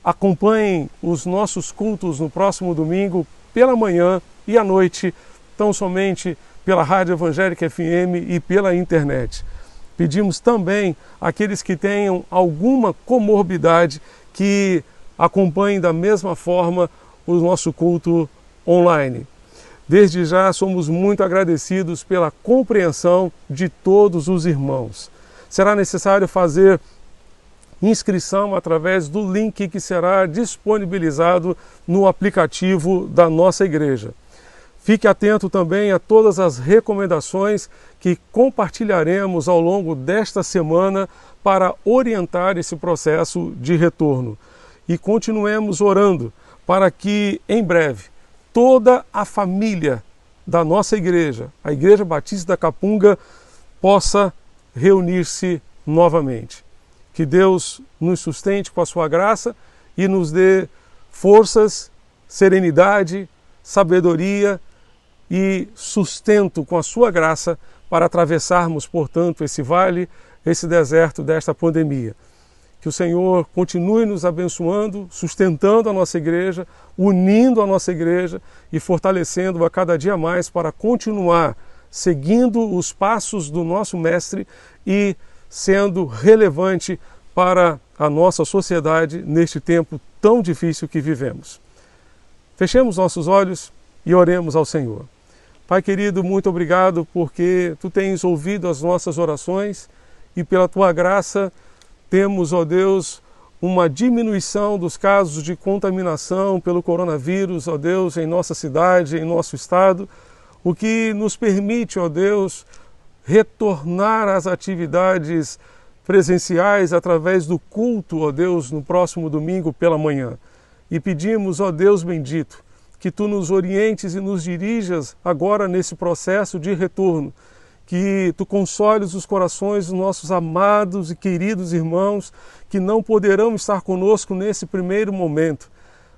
acompanhem os nossos cultos no próximo domingo, pela manhã e à noite, tão somente pela Rádio Evangélica FM e pela internet. Pedimos também àqueles que tenham alguma comorbidade que acompanhem da mesma forma o nosso culto online. Desde já somos muito agradecidos pela compreensão de todos os irmãos. Será necessário fazer inscrição através do link que será disponibilizado no aplicativo da nossa igreja. Fique atento também a todas as recomendações que compartilharemos ao longo desta semana para orientar esse processo de retorno. E continuemos orando para que, em breve, toda a família da nossa igreja, a Igreja Batista da Capunga, possa reunir-se novamente. Que Deus nos sustente com a sua graça e nos dê forças, serenidade, sabedoria e sustento com a sua graça para atravessarmos, portanto, esse vale, esse deserto desta pandemia. Que o Senhor continue nos abençoando, sustentando a nossa igreja, unindo a nossa igreja e fortalecendo-a cada dia mais para continuar seguindo os passos do nosso Mestre e sendo relevante para a nossa sociedade neste tempo tão difícil que vivemos. Fechemos nossos olhos e oremos ao Senhor. Pai querido, muito obrigado porque Tu tens ouvido as nossas orações e pela Tua graça temos, ó Deus, uma diminuição dos casos de contaminação pelo coronavírus, ó Deus, em nossa cidade, em nosso estado, o que nos permite, ó Deus, retornar às atividades presenciais através do culto, ó Deus, no próximo domingo pela manhã. E pedimos, ó Deus bendito, que Tu nos orientes e nos dirijas agora nesse processo de retorno, que Tu consoles os corações dos nossos amados e queridos irmãos que não poderão estar conosco nesse primeiro momento,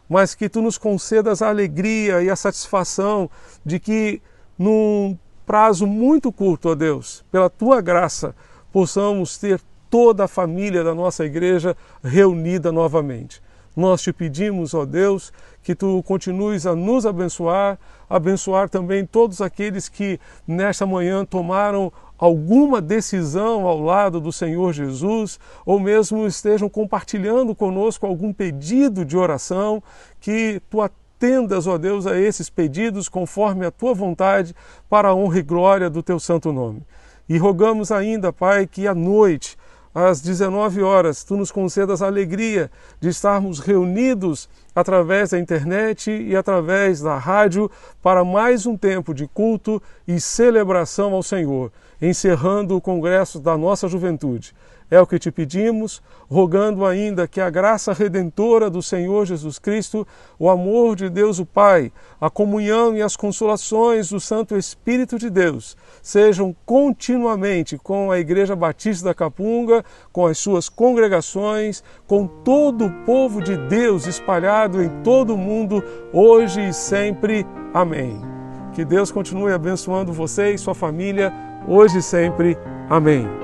mas que Tu nos concedas a alegria e a satisfação de que num prazo muito curto, ó Deus, pela Tua graça, possamos ter toda a família da nossa igreja reunida novamente. Nós Te pedimos, ó Deus, que Tu continues a nos abençoar, abençoar também todos aqueles que nesta manhã tomaram alguma decisão ao lado do Senhor Jesus, ou mesmo estejam compartilhando conosco algum pedido de oração, que Tu atendas, ó Deus, a esses pedidos conforme a Tua vontade, para a honra e glória do Teu santo nome. E rogamos ainda, Pai, que à noite, às 19 horas, Tu nos concedas a alegria de estarmos reunidos através da internet e através da rádio para mais um tempo de culto e celebração ao Senhor, encerrando o congresso da nossa juventude. É o que Te pedimos, rogando ainda que a graça redentora do Senhor Jesus Cristo, o amor de Deus o Pai, a comunhão e as consolações do Santo Espírito de Deus sejam continuamente com a Igreja Batista da Capunga, com as suas congregações, com todo o povo de Deus espalhado em todo o mundo, hoje e sempre. Amém. Que Deus continue abençoando você e sua família, hoje e sempre. Amém.